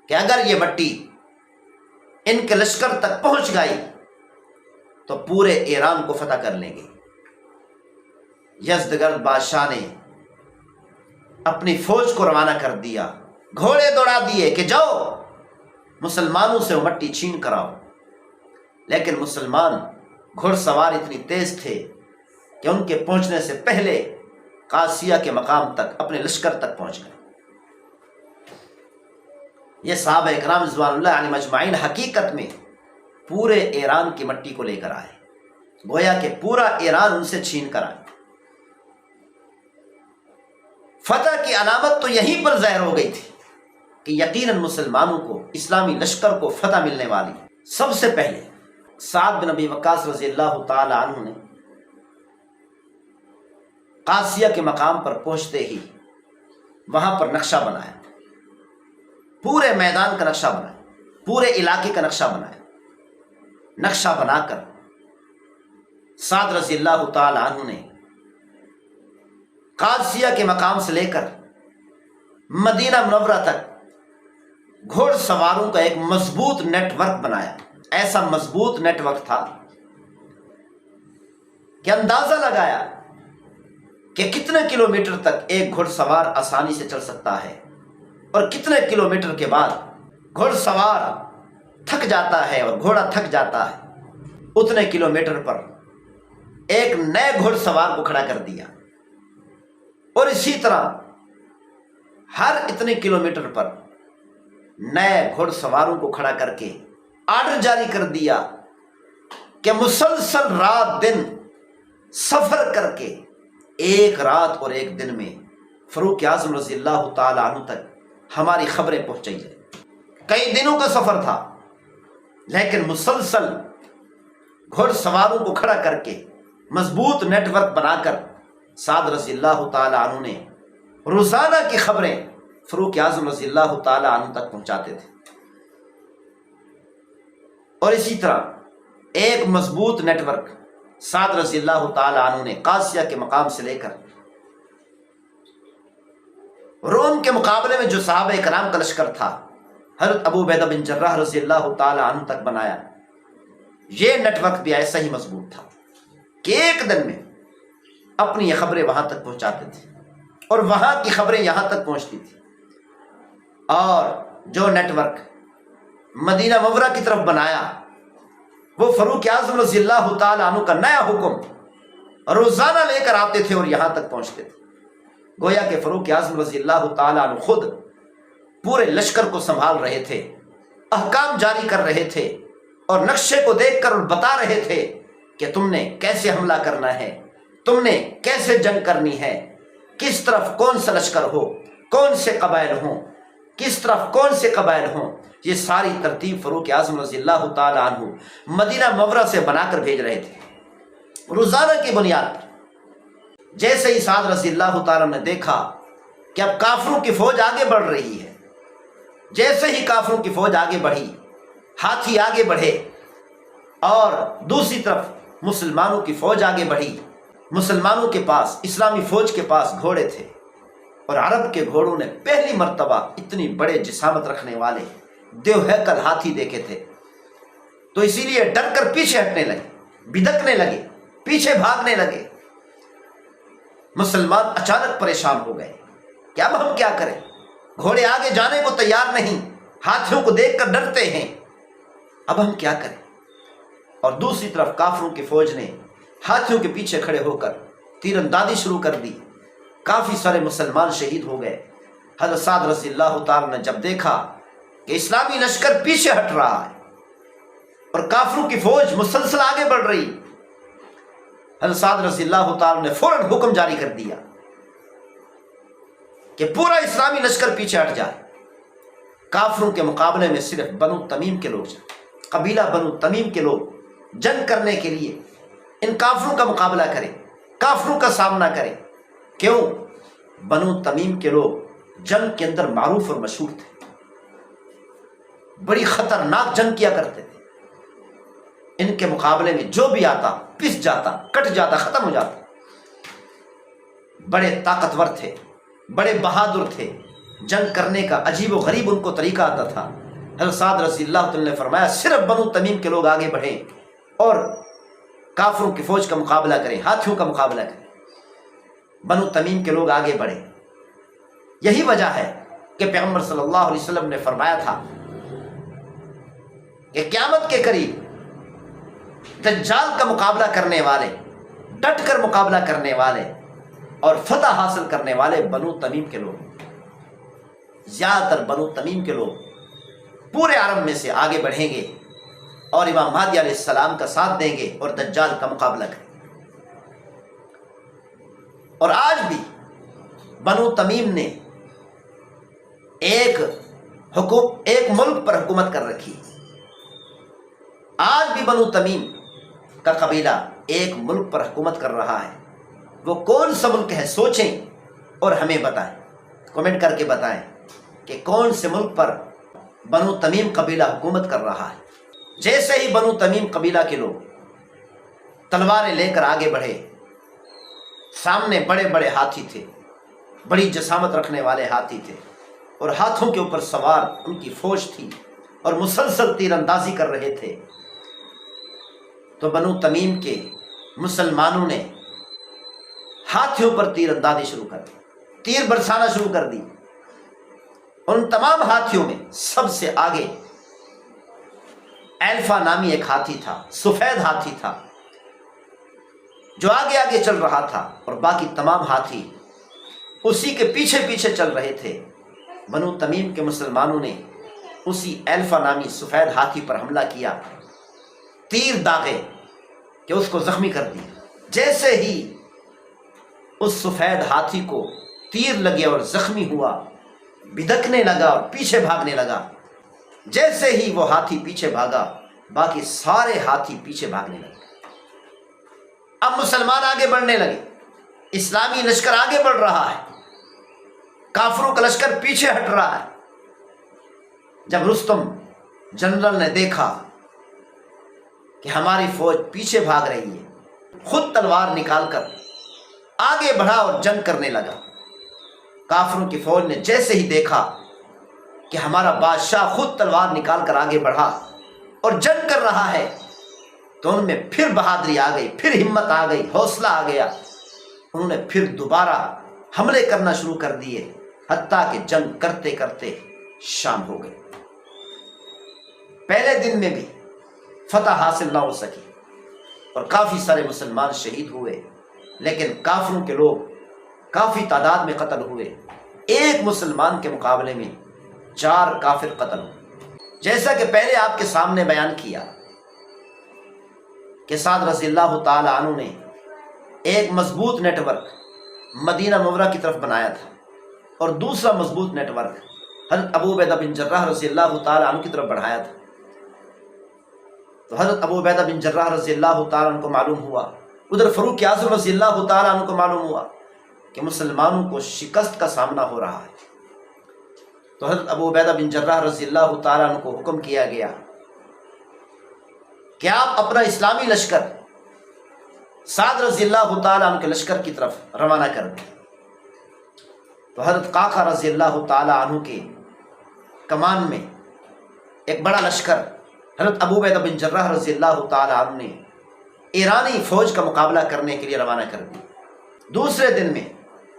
کہ اگر یہ مٹی ان کے لشکر تک پہنچ گئی تو پورے ایران کو فتح کر لیں گے۔ یزدگرد بادشاہ نے اپنی فوج کو روانہ کر دیا، گھوڑے دوڑا دیے کہ جاؤ مسلمانوں سے وہ مٹی چھین کر آؤ، لیکن مسلمان گھڑ سوار اتنی تیز تھے کہ ان کے پہنچنے سے پہلے قادسیہ کے مقام تک اپنے لشکر تک پہنچ گئے۔ یہ صحابہ اکرام رضوان اللہ علیہم اجمعین حقیقت میں پورے ایران کی مٹی کو لے کر آئے، گویا کہ پورا ایران ان سے چھین کر آئے۔ فتح کی علامت تو یہیں پر ظاہر ہو گئی تھی کہ یقیناً مسلمانوں کو، اسلامی لشکر کو فتح ملنے والی۔ سب سے پہلے سعد بن ابی وقاص رضی اللہ تعالی عنہ نے قادسیہ کے مقام پر پہنچتے ہی وہاں پر نقشہ بنایا، پورے میدان کا نقشہ بنایا، پورے علاقے کا نقشہ بنایا۔ نقشہ بنا کر سعد رضی اللہ تعالی عنہ نے قادسیہ کے مقام سے لے کر مدینہ منورہ تک گھوڑ سواروں کا ایک مضبوط نیٹ ورک بنایا۔ ایسا مضبوط نیٹ ورک تھا کہ اندازہ لگایا کہ کتنے کلومیٹر تک ایک گھڑ سوار آسانی سے چل سکتا ہے اور کتنے کلومیٹر کے بعد گھڑ سوار تھک جاتا ہے اور گھوڑا تھک جاتا ہے، اتنے کلومیٹر پر ایک نئے گھڑ سوار کو کھڑا کر دیا، اور اسی طرح ہر اتنے کلومیٹر پر نئے گھڑ سواروں کو کھڑا کر کے آرڈر جاری کر دیا کہ مسلسل رات دن سفر کر کے ایک رات اور ایک دن میں فاروق اعظم رضی اللہ تعالی عنہ تک ہماری خبریں پہنچائی جائیں۔ کئی دنوں کا سفر تھا، لیکن مسلسل گھڑ سواروں کو کھڑا کر کے مضبوط نیٹ ورک بنا کر سعد رضی اللہ تعالی عنہ نے روزانہ کی خبریں فاروق اعظم رضی اللہ تعالی عنہ تک پہنچاتے تھے۔ اور اسی طرح ایک مضبوط نیٹ ورک سعد رضی اللہ تعالی عنہ نے قادسیہ کے مقام سے لے کر روم کے مقابلے میں جو صحابہ کرام کا لشکر تھا حضرت ابو عبیدہ بن جراح رضی اللہ تعالی عنہ تک بنایا۔ یہ نیٹ ورک بھی ایسا ہی مضبوط تھا کہ ایک دن میں اپنی یہ خبریں وہاں تک پہنچاتے تھے اور وہاں کی خبریں یہاں تک پہنچتی تھی۔ اور جو نیٹ ورک مدینہ منورہ کی طرف بنایا، وہ فاروق اعظم رضی اللہ تعالی عنہ کا نیا حکم روزانہ لے کر آتے تھے اور یہاں تک پہنچتے تھے، گویا کہ فاروق اعظم رضی اللہ تعالی عنہ خود پورے لشکر کو سنبھال رہے تھے، احکام جاری کر رہے تھے اور نقشے کو دیکھ کر بتا رہے تھے کہ تم نے کیسے حملہ کرنا ہے، تم نے کیسے جنگ کرنی ہے، کس طرف کون سا لشکر ہو، کون سے قبائل ہوں، کس طرف کون سے قبائل ہوں۔ یہ ساری ترتیب فاروق اعظم رضی اللہ تعالی عنہ مدینہ منورہ سے بنا کر بھیج رہے تھے روزانہ کی بنیاد پر۔ جیسے ہی سعد رضی اللہ تعالیٰ نے دیکھا کہ اب کافروں کی فوج آگے بڑھ رہی ہے، جیسے ہی کافروں کی فوج آگے بڑھی، ہاتھی آگے بڑھے اور دوسری طرف مسلمانوں کی فوج آگے بڑھی، مسلمانوں کے پاس، اسلامی فوج کے پاس گھوڑے تھے اور عرب کے گھوڑوں نے پہلی مرتبہ اتنی بڑے جسامت رکھنے والے دیو ہیکل ہاتھی دیکھے تھے، تو اسی لیے ڈر کر پیچھے ہٹنے لگے، بدکنے لگے، پیچھے بھاگنے لگے۔ مسلمان اچانک پریشان ہو گئے کہ اب ہم کیا کریں، گھوڑے آگے جانے کو تیار نہیں، ہاتھیوں کو دیکھ کر ڈرتے ہیں، اب ہم کیا کریں۔ اور دوسری طرف کافروں کی فوج نے ہاتھیوں کے پیچھے کھڑے ہو کر تیر اندازی شروع کر دی، کافی سارے مسلمان شہید ہو گئے۔ حضرت سعد رضی اللہ تعالیٰ نے جب دیکھا کہ اسلامی لشکر پیچھے ہٹ رہا ہے اور کافروں کی فوج مسلسل آگے بڑھ رہی، حضرت سعد رضی اللہ تعالیٰ نے فوراً حکم جاری کر دیا کہ پورا اسلامی لشکر پیچھے ہٹ جائے، کافروں کے مقابلے میں صرف بنو تمیم کے لوگ جائیں، قبیلہ بنو تمیم کے لوگ جنگ کرنے کے لیے ان کافروں کا مقابلہ کریں، کافروں کا سامنا کریں۔ کیوں؟ بنو تمیم کے لوگ جنگ کے اندر معروف اور مشہور تھے، بڑی خطرناک جنگ کیا کرتے تھے، ان کے مقابلے میں جو بھی آتا پس جاتا، کٹ جاتا، ختم ہو جاتا۔ بڑے طاقتور تھے، بڑے بہادر تھے، جنگ کرنے کا عجیب و غریب ان کو طریقہ آتا تھا۔ حضرت سعد رضی اللہ تعالیٰ نے فرمایا صرف بنو تمیم کے لوگ آگے بڑھیں اور کافروں کی فوج کا مقابلہ کریں، ہاتھیوں کا مقابلہ کریں۔ بنو تمیم کے لوگ آگے بڑھے۔ یہی وجہ ہے کہ پیغمبر صلی اللہ علیہ وسلم نے فرمایا تھا کہ قیامت کے قریب دجال کا مقابلہ کرنے والے، ڈٹ کر مقابلہ کرنے والے اور فتح حاصل کرنے والے بنو تمیم کے لوگ، زیادہ تر بنو تمیم کے لوگ پورے عرب میں سے آگے بڑھیں گے اور امام مہدی علیہ السلام کا ساتھ دیں گے اور دجال کا مقابلہ کریں گے۔ اور آج بھی بنو تمیم نے ایک ملک پر حکومت کر رکھی، آج بھی بنو تمیم کا قبیلہ ایک ملک پر حکومت کر رہا ہے۔ وہ کون سا ملک ہے سوچیں اور ہمیں بتائیں، کمنٹ کر کے بتائیں کہ کون سے ملک پر بنو تمیم قبیلہ حکومت کر رہا ہے۔ جیسے ہی بنو تمیم قبیلہ کے لوگ تلواریں لے کر آگے بڑھے، سامنے بڑے بڑے ہاتھی تھے، بڑی جسامت رکھنے والے ہاتھی تھے اور ہاتھوں کے اوپر سوار ان کی فوج تھی اور مسلسل تیر اندازی کر رہے تھے، تو بنو تمیم کے مسلمانوں نے ہاتھیوں پر تیر اندازی شروع کر دی، تیر برسانا شروع کر دی۔ ان تمام ہاتھیوں میں سب سے آگے ایلفا نامی ایک ہاتھی تھا، سفید ہاتھی تھا جو آگے آگے چل رہا تھا اور باقی تمام ہاتھی اسی کے پیچھے پیچھے چل رہے تھے۔ بنو تمیم کے مسلمانوں نے اسی ایلفا نامی سفید ہاتھی پر حملہ کیا، تیر داغے کہ اس کو زخمی کر دیا۔ جیسے ہی اس سفید ہاتھی کو تیر لگے اور زخمی ہوا، بھدکنے لگا اور پیچھے بھاگنے لگا، جیسے ہی وہ ہاتھی پیچھے بھاگا باقی سارے ہاتھی پیچھے بھاگنے لگے۔ اب مسلمان آگے بڑھنے لگے، اسلامی لشکر آگے بڑھ رہا ہے، کافروں کا لشکر پیچھے ہٹ رہا ہے۔ جب رستم جنرل نے دیکھا کہ ہماری فوج پیچھے بھاگ رہی ہے، خود تلوار نکال کر آگے بڑھا اور جنگ کرنے لگا۔ کافروں کی فوج نے جیسے ہی دیکھا کہ ہمارا بادشاہ خود تلوار نکال کر آگے بڑھا اور جنگ کر رہا ہے، تو ان میں پھر بہادری آ گئی، پھر ہمت آ گئی، حوصلہ آ گیا۔ انہوں نے پھر دوبارہ حملے کرنا شروع کر دیے، حتیٰ کہ جنگ کرتے کرتے شام ہو گئی۔ پہلے دن میں بھی فتح حاصل نہ ہو سکی اور کافی سارے مسلمان شہید ہوئے، لیکن کافروں کے لوگ کافی تعداد میں قتل ہوئے۔ ایک مسلمان کے مقابلے میں 4 کافر قتل ہوئے۔ جیسا کہ پہلے آپ کے سامنے بیان کیا کہ سعد رضی اللہ تعالی عنہ نے ایک مضبوط نیٹ ورک مدینہ منورہ کی طرف بنایا تھا اور دوسرا مضبوط نیٹ ورک حضرت ابو عبیدہ بن جراح رضی اللہ تعالی عنہ کی طرف بڑھایا تھا۔ تو حضرت ابو عبیدہ بن جراح رضی اللہ تعالی عنہ کو معلوم ہوا، ادھر فاروق اعظم رضی اللہ تعالی عنہ کو معلوم ہوا کہ مسلمانوں کو شکست کا سامنا ہو رہا ہے۔ تو حضرت ابو عبیدہ بن جراح رضی اللہ تعالی عنہ کو حکم کیا گیا کہ آپ اپنا اسلامی لشکر سعد رضی اللہ تعالی عنہ کے لشکر کی طرف روانہ کر دیں۔ تو حضرت قاقہ رضی اللہ تعالی عنہ کے کمان میں ایک بڑا لشکر حضرت ابو عبیدہ بن جراح رضی اللہ تعالی عنہ نے ایرانی فوج کا مقابلہ کرنے کے لیے روانہ کر دی۔ دوسرے دن میں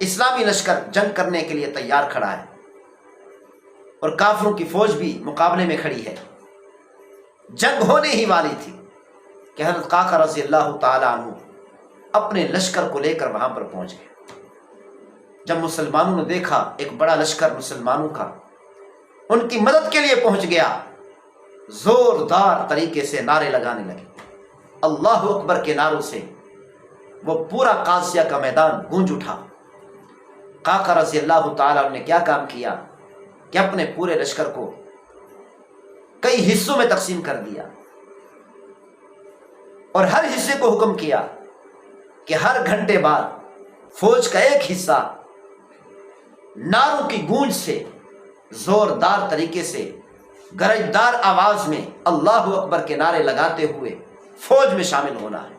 اسلامی لشکر جنگ کرنے کے لیے تیار کھڑا ہے اور کافروں کی فوج بھی مقابلے میں کھڑی ہے۔ جنگ ہونے ہی والی تھی کہ حضرت قاقہ رضی اللہ تعالی عنہ اپنے لشکر کو لے کر وہاں پر پہنچ گئے۔ جب مسلمانوں نے دیکھا ایک بڑا لشکر مسلمانوں کا ان کی مدد کے لیے پہنچ گیا، زوردار طریقے سے نعرے لگانے لگے۔ اللہ اکبر کے نعروں سے وہ پورا قادسیہ کا میدان گونج اٹھا۔ قعقاع رضی اللہ تعالیٰ عنہ نے کیا کام کیا کہ اپنے پورے لشکر کو کئی حصوں میں تقسیم کر دیا، اور ہر حصے کو حکم کیا کہ ہر گھنٹے بعد فوج کا ایک حصہ نعروں کی گونج سے زوردار طریقے سے گرجدار آواز میں اللہ اکبر کے نعرے لگاتے ہوئے فوج میں شامل ہونا ہے۔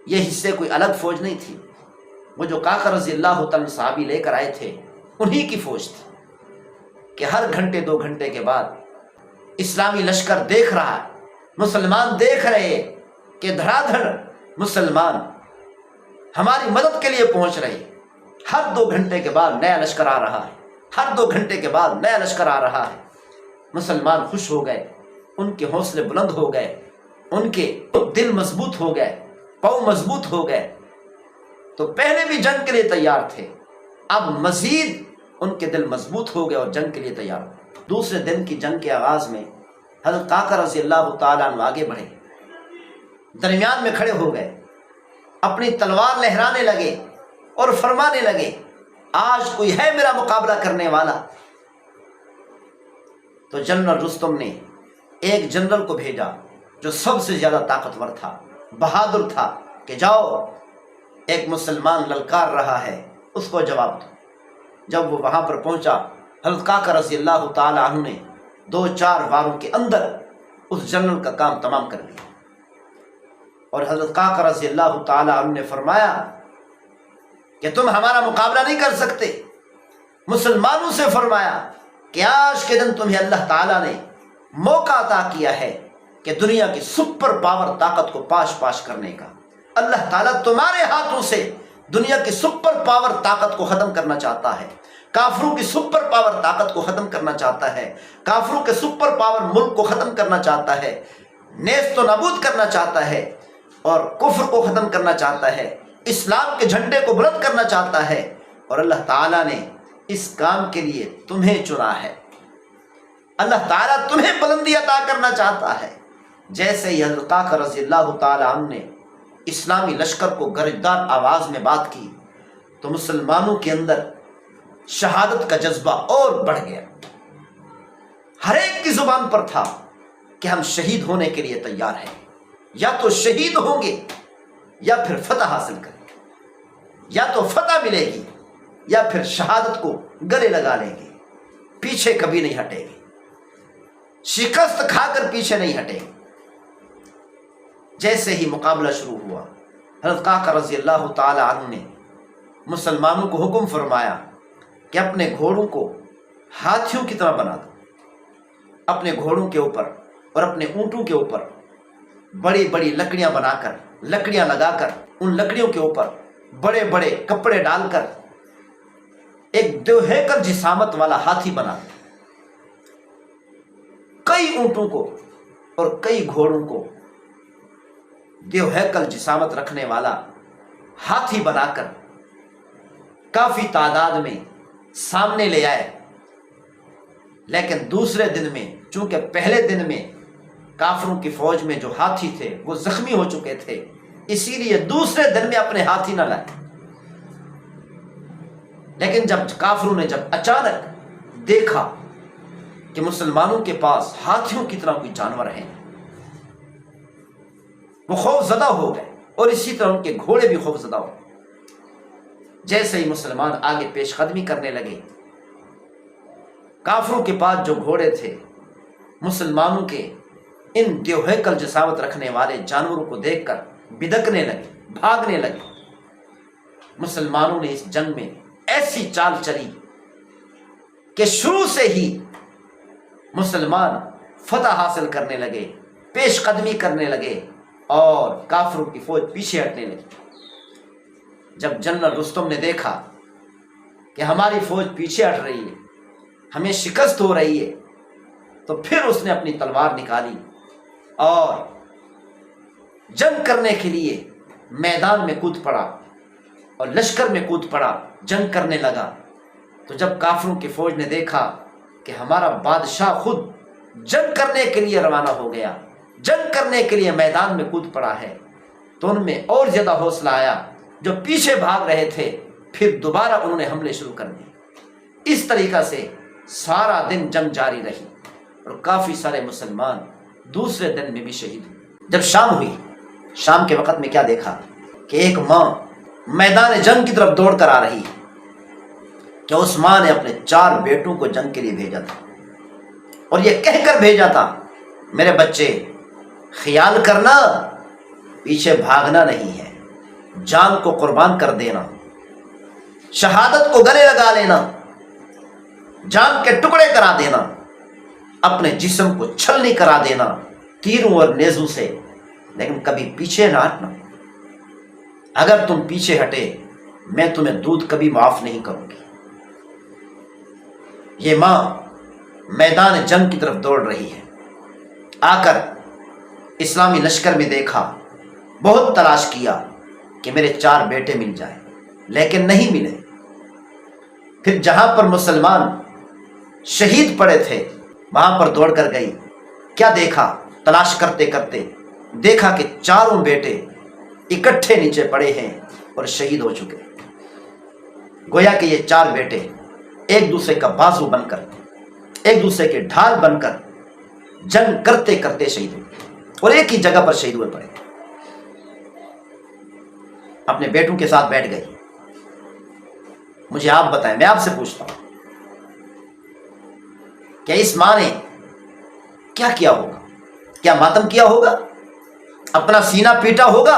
یہ حصے کوئی الگ فوج نہیں تھی، وہ جو قعقاع رضی اللہ تعالیٰ صحابی لے کر آئے تھے انہی کی فوج تھی کہ ہر گھنٹے 2 گھنٹے کے بعد اسلامی لشکر دیکھ رہا ہے، مسلمان دیکھ رہے کہ دھڑا دھڑ مسلمان ہماری مدد کے لیے پہنچ رہے۔ ہر 2 گھنٹے کے بعد نیا لشکر آ رہا ہے، ہر 2 گھنٹے کے بعد نیا لشکر آ رہا ہے۔ مسلمان خوش ہو گئے، ان کے حوصلے بلند ہو گئے، ان کے دل مضبوط ہو گئے، پاؤں مضبوط ہو گئے۔ تو پہلے بھی جنگ کے لیے تیار تھے، اب مزید ان کے دل مضبوط ہو گئے اور جنگ کے لیے تیار ہو۔ دوسرے دن کی جنگ کے آغاز میں حضرت قعقاع رضی اللہ تعالیٰ عنہ آگے بڑھے، درمیان میں کھڑے ہو گئے، اپنی تلوار لہرانے لگے اور فرمانے لگے آج کوئی ہے میرا مقابلہ کرنے والا؟ تو جنرل رستم نے ایک جنرل کو بھیجا جو سب سے زیادہ طاقتور تھا، بہادر تھا، کہ جاؤ ایک مسلمان للکار رہا ہے، اس کو جواب دو۔ جب وہ وہاں پر پہنچا، حضرت قعقاع رضی اللہ تعالی عنہ نے 2-4 واروں کے اندر اس جنرل کا کام تمام کر لیا، اور حضرت قعقاع رضی اللہ تعالی عنہ نے فرمایا کہ تم ہمارا مقابلہ نہیں کر سکتے۔ مسلمانوں سے فرمایا کہ آج کے دن تمہیں اللہ تعالیٰ نے موقع عطا کیا ہے کہ دنیا کی سپر پاور طاقت کو پاش کرنے کا۔ اللہ تعالیٰ تمہارے ہاتھوں سے دنیا کی سپر پاور طاقت کو ختم کرنا چاہتا ہے، کافروں کی سپر پاور طاقت کو ختم کرنا چاہتا ہے، کافروں کے سپر پاور ملک کو ختم کرنا چاہتا ہے، نیست و نابود کرنا چاہتا ہے، اور کفر کو ختم کرنا چاہتا ہے، اسلام کے جھنڈے کو بلند کرنا چاہتا ہے، اور اللہ تعالیٰ نے اس کام کے لیے تمہیں چنا ہے۔ اللہ تعالیٰ تمہیں بلندی عطا کرنا چاہتا ہے۔ جیسے ہی حضرت قعقاع رضی اللہ تعالی عنہ نے اسلامی لشکر کو گرجدار آواز میں بات کی تو مسلمانوں کے اندر شہادت کا جذبہ اور بڑھ گیا۔ ہر ایک کی زبان پر تھا کہ ہم شہید ہونے کے لیے تیار ہیں، یا تو شہید ہوں گے یا پھر فتح حاصل کریں گے، یا تو فتح ملے گی یا پھر شہادت کو گلے لگا لیں گے، پیچھے کبھی نہیں ہٹیں گے، شکست کھا کر پیچھے نہیں ہٹیں گے۔ جیسے ہی مقابلہ شروع ہوا، حضرت قعقاع رضی اللہ تعالی عنہ نے مسلمانوں کو حکم فرمایا کہ اپنے گھوڑوں کو ہاتھیوں کی طرح بنا دو۔ اپنے گھوڑوں کے اوپر اور اپنے اونٹوں کے اوپر بڑی بڑی لکڑیاں بنا کر، لکڑیاں لگا کر، ان لکڑیوں کے اوپر بڑے بڑے کپڑے ڈال کر ایک دوہیکل جسامت والا ہاتھی بنا دو۔ کئی اونٹوں کو اور کئی گھوڑوں کو دیوہیکل جسامت رکھنے والا ہاتھی بنا کر کافی تعداد میں سامنے لے آئے۔ لیکن دوسرے دن میں، چونکہ پہلے دن میں کافروں کی فوج میں جو ہاتھی تھے وہ زخمی ہو چکے تھے، اسی لیے دوسرے دن میں اپنے ہاتھی نہ لائے۔ لیکن جب کافروں نے جب اچانک دیکھا کہ مسلمانوں کے پاس ہاتھیوں کی طرح کوئی جانور ہیں، وہ خوف زدہ ہو گئے، اور اسی طرح ان کے گھوڑے بھی خوف زدہ ہو گئے۔ جیسے ہی مسلمان آگے پیش قدمی کرنے لگے، کافروں کے پاس جو گھوڑے تھے مسلمانوں کے ان دیوہیکل جسامت رکھنے والے جانوروں کو دیکھ کر بدکنے لگے، بھاگنے لگے۔ مسلمانوں نے اس جنگ میں ایسی چال چلی کہ شروع سے ہی مسلمان فتح حاصل کرنے لگے، پیش قدمی کرنے لگے، اور کافروں کی فوج پیچھے ہٹنے لگی۔ جب جنرل رستم نے دیکھا کہ ہماری فوج پیچھے ہٹ رہی ہے، ہمیں شکست ہو رہی ہے، تو پھر اس نے اپنی تلوار نکالی اور جنگ کرنے کے لیے میدان میں کود پڑا اور لشکر میں کود پڑا، جنگ کرنے لگا۔ تو جب کافروں کی فوج نے دیکھا کہ ہمارا بادشاہ خود جنگ کرنے کے لیے روانہ ہو گیا، جنگ کرنے کے لیے میدان میں کود پڑا ہے، تو ان میں اور زیادہ حوصلہ آیا۔ جو پیچھے بھاگ رہے تھے پھر دوبارہ انہوں نے حملے شروع کر دیے۔ اس طریقہ سے سارا دن جنگ جاری رہی اور کافی سارے مسلمان دوسرے دن میں بھی شہید ہوئے۔ جب شام ہوئی، شام کے وقت میں کیا دیکھا کہ ایک ماں میدان جنگ کی طرف دوڑ کر آ رہی ہے کہ اس ماں نے اپنے 4 بیٹوں کو جنگ کے لیے بھیجا تھا اور یہ کہہ کر بھیجا تھا، میرے بچے خیال کرنا پیچھے بھاگنا نہیں ہے، جان کو قربان کر دینا، شہادت کو گلے لگا لینا، جان کے ٹکڑے کرا دینا، اپنے جسم کو چھلنی کرا دینا تیروں اور نیزوں سے، لیکن کبھی پیچھے نہ ہٹنا۔ اگر تم پیچھے ہٹے میں تمہیں دودھ کبھی معاف نہیں کروں گی۔ یہ ماں میدان جنگ کی طرف دوڑ رہی ہے، آ کر اسلامی لشکر میں دیکھا، بہت تلاش کیا کہ میرے 4 بیٹے مل جائیں، لیکن نہیں ملے۔ پھر جہاں پر مسلمان شہید پڑے تھے وہاں پر دوڑ کر گئی، کیا دیکھا؟ تلاش کرتے کرتے دیکھا کہ 4 بیٹے اکٹھے نیچے پڑے ہیں اور شہید ہو چکے۔ گویا کہ یہ 4 بیٹے ایک دوسرے کا بازو بن کر، ایک دوسرے کے ڈھال بن کر جنگ کرتے کرتے شہید ہوئے اور ایک ہی جگہ پر شہید ہوئے پڑے۔ اپنے بیٹوں کے ساتھ بیٹھ گئی۔ مجھے آپ بتائیں، میں آپ سے پوچھتا ہوں کہ اس ماں نے کیا کیا ہوگا؟ کیا ماتم کیا ہوگا؟ اپنا سینہ پیٹا ہوگا،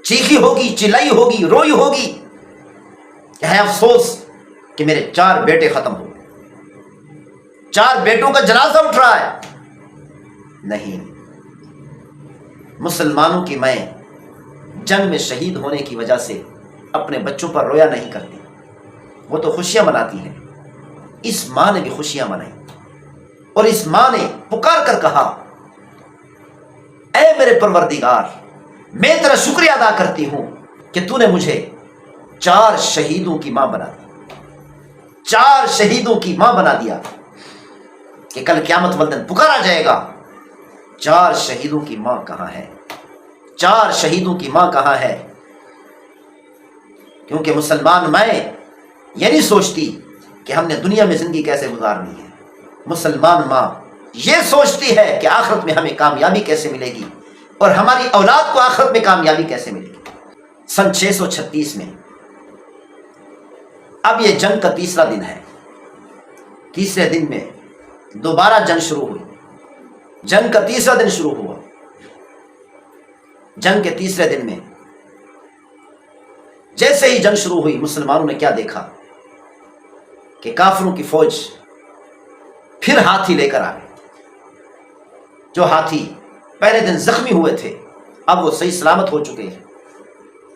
چیخی ہوگی، چلائی ہوگی، روئی ہوگی کہ ہے افسوس کہ میرے 4 بیٹے ختم ہو گئے، 4 بیٹوں کا جنازہ اٹھ رہا ہے؟ نہیں، مسلمانوں کی مائیں جنگ میں شہید ہونے کی وجہ سے اپنے بچوں پر رویا نہیں کرتی، وہ تو خوشیاں مناتی ہیں۔ اس ماں نے بھی خوشیاں منائی اور اس ماں نے پکار کر کہا، اے میرے پروردگار، میں تیرا شکریہ ادا کرتی ہوں کہ تو نے مجھے 4 شہیدوں کی ماں بنا دی، 4 شہیدوں کی ماں بنا دیا کہ کل قیامت والے دن پکارا جائے گا، 4 شہیدوں کی ماں کہاں ہے؟ 4 شہیدوں کی ماں کہاں ہے؟ کیونکہ مسلمان مائیں یہ نہیں سوچتی کہ ہم نے دنیا میں زندگی کیسے گزارنی ہے، مسلمان ماں یہ سوچتی ہے کہ آخرت میں ہمیں کامیابی کیسے ملے گی اور ہماری اولاد کو آخرت میں کامیابی کیسے ملے گی۔ سن 636 میں اب یہ جنگ کا 3را دن ہے، 3رے دن میں دوبارہ جنگ شروع ہوئی، جنگ کا 3را دن شروع ہوا۔ جنگ کے 3رے دن میں جیسے ہی جنگ شروع ہوئی، مسلمانوں نے کیا دیکھا کہ کافروں کی فوج پھر ہاتھی لے کر آ گئی۔ جو ہاتھی پہلے دن زخمی ہوئے تھے اب وہ صحیح سلامت ہو چکے ہیں،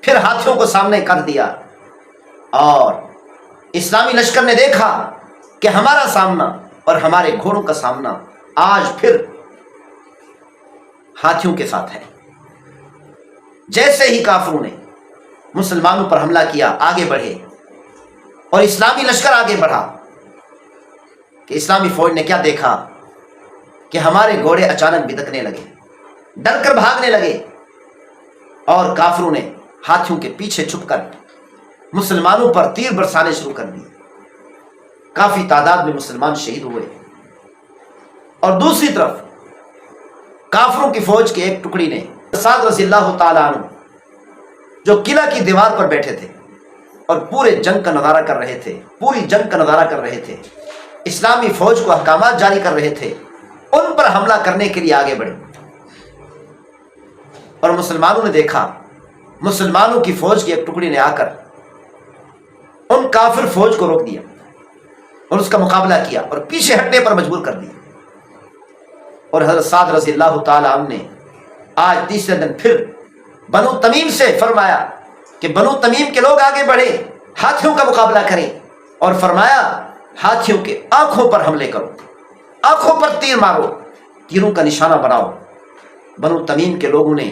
پھر ہاتھیوں کو سامنے کر دیا اور اسلامی لشکر نے دیکھا کہ ہمارا سامنا اور ہمارے گھوڑوں کا سامنا آج پھر ہاتھیوں کے ساتھ ہے۔ جیسے ہی کافروں نے مسلمانوں پر حملہ کیا، آگے بڑھے اور اسلامی لشکر آگے بڑھا کہ اسلامی فوج نے کیا دیکھا کہ ہمارے گھوڑے اچانک بدکنے لگے، ڈر کر بھاگنے لگے اور کافروں نے ہاتھیوں کے پیچھے چھپ کر مسلمانوں پر تیر برسانے شروع کر دی۔ کافی تعداد میں مسلمان شہید ہوئے اور دوسری طرف کافروں کی فوج کے ایک ٹکڑی نے سعد رضی اللہ تعالیٰ عنہ جو قلعہ کی دیوار پر بیٹھے تھے اور پورے جنگ کا نظارہ کر رہے تھے، پوری جنگ کا نظارہ کر رہے تھے، اسلامی فوج کو احکامات جاری کر رہے تھے، ان پر حملہ کرنے کے لیے آگے بڑھے اور مسلمانوں نے دیکھا، مسلمانوں کی فوج کی ایک ٹکڑی نے آ کر ان کافر فوج کو روک دیا اور اس کا مقابلہ کیا اور پیچھے ہٹنے پر مجبور کر دیا۔ اور حضرت سعد رضی اللہ تعالیٰ عنہ نے آج 3رے دن پھر بنو تمیم سے فرمایا کہ بنو تمیم کے لوگ آگے بڑھے، ہاتھیوں کا مقابلہ کریں، اور فرمایا ہاتھیوں کے آنکھوں پر حملے کرو، آنکھوں پر تیر مارو، تیروں کا نشانہ بناؤ۔ بنو تمیم کے لوگوں نے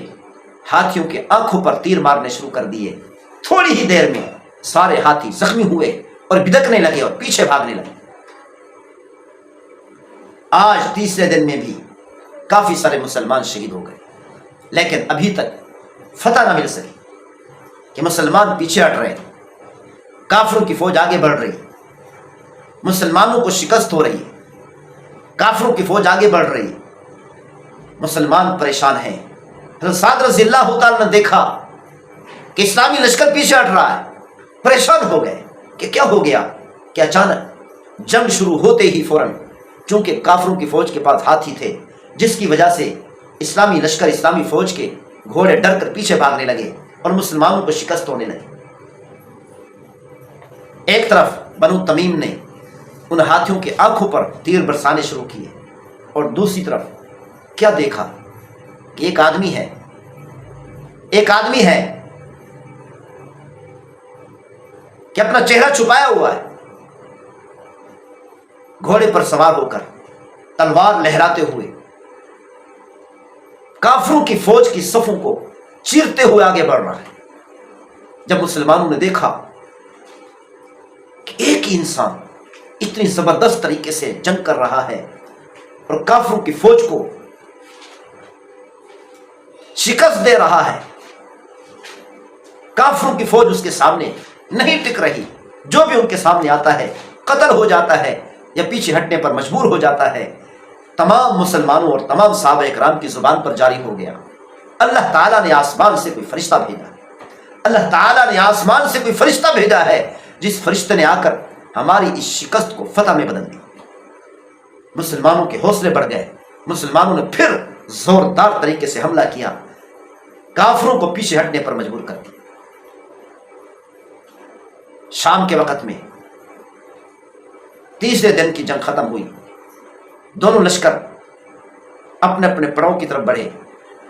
ہاتھیوں کے آنکھوں پر تیر مارنے شروع کر دیے۔ تھوڑی ہی دیر میں سارے ہاتھی زخمی ہوئے اور بدکنے لگے اور پیچھے بھاگنے لگے۔ آج تیسرے دن میں بھی کافی سارے مسلمان شہید ہو گئے، لیکن ابھی تک فتح نہ مل سکی کہ مسلمان پیچھے ہٹ رہے ہیں، کافروں کی فوج آگے بڑھ رہی، مسلمانوں کو شکست ہو رہی ہے، کافروں کی فوج آگے بڑھ رہی، مسلمان پریشان ہیں۔ حضرت سعد رضی اللہ تعالیٰ نے دیکھا کہ اسلامی لشکر پیچھے ہٹ رہا ہے، پریشان ہو گئے کہ کیا ہو گیا، کہ اچانک جنگ شروع ہوتے ہی فوراً، چونکہ کافروں کی فوج کے پاس ہاتھی تھے، جس کی وجہ سے اسلامی لشکر، اسلامی فوج کے گھوڑے ڈر کر پیچھے بھاگنے لگے اور مسلمانوں کو شکست ہونے لگی۔ ایک طرف بنو تمیم نے ان ہاتھیوں کے آنکھوں پر تیر برسانے شروع کیے، اور دوسری طرف کیا دیکھا کہ ایک آدمی ہے کہ اپنا چہرہ چھپایا ہوا ہے، گھوڑے پر سوار ہو کر تلوار لہراتے ہوئے کافروں کی فوج کی صفوں کو چیرتے ہوئے آگے بڑھ رہا ہے۔ جب مسلمانوں نے دیکھا کہ ایک ہی انسان اتنی زبردست طریقے سے جنگ کر رہا ہے اور کافروں کی فوج کو شکست دے رہا ہے، کافروں کی فوج اس کے سامنے نہیں ٹک رہی، جو بھی ان کے سامنے آتا ہے قتل ہو جاتا ہے یا پیچھے ہٹنے پر مجبور ہو جاتا ہے، تمام مسلمانوں اور تمام صحابہ اکرام کی زبان پر جاری ہو گیا، اللہ تعالیٰ نے آسمان سے کوئی فرشتہ بھیجا، اللہ تعالیٰ نے آسمان سے کوئی فرشتہ بھیجا ہے، جس فرشتے نے آ کر ہماری اس شکست کو فتح میں بدل دیا۔ مسلمانوں کے حوصلے بڑھ گئے، مسلمانوں نے پھر زوردار طریقے سے حملہ کیا، کافروں کو پیچھے ہٹنے پر مجبور کر دیا۔ شام کے وقت میں تیسرے دن کی جنگ ختم ہوئی، دونوں لشکر اپنے اپنے پڑاؤں کی طرف بڑھے،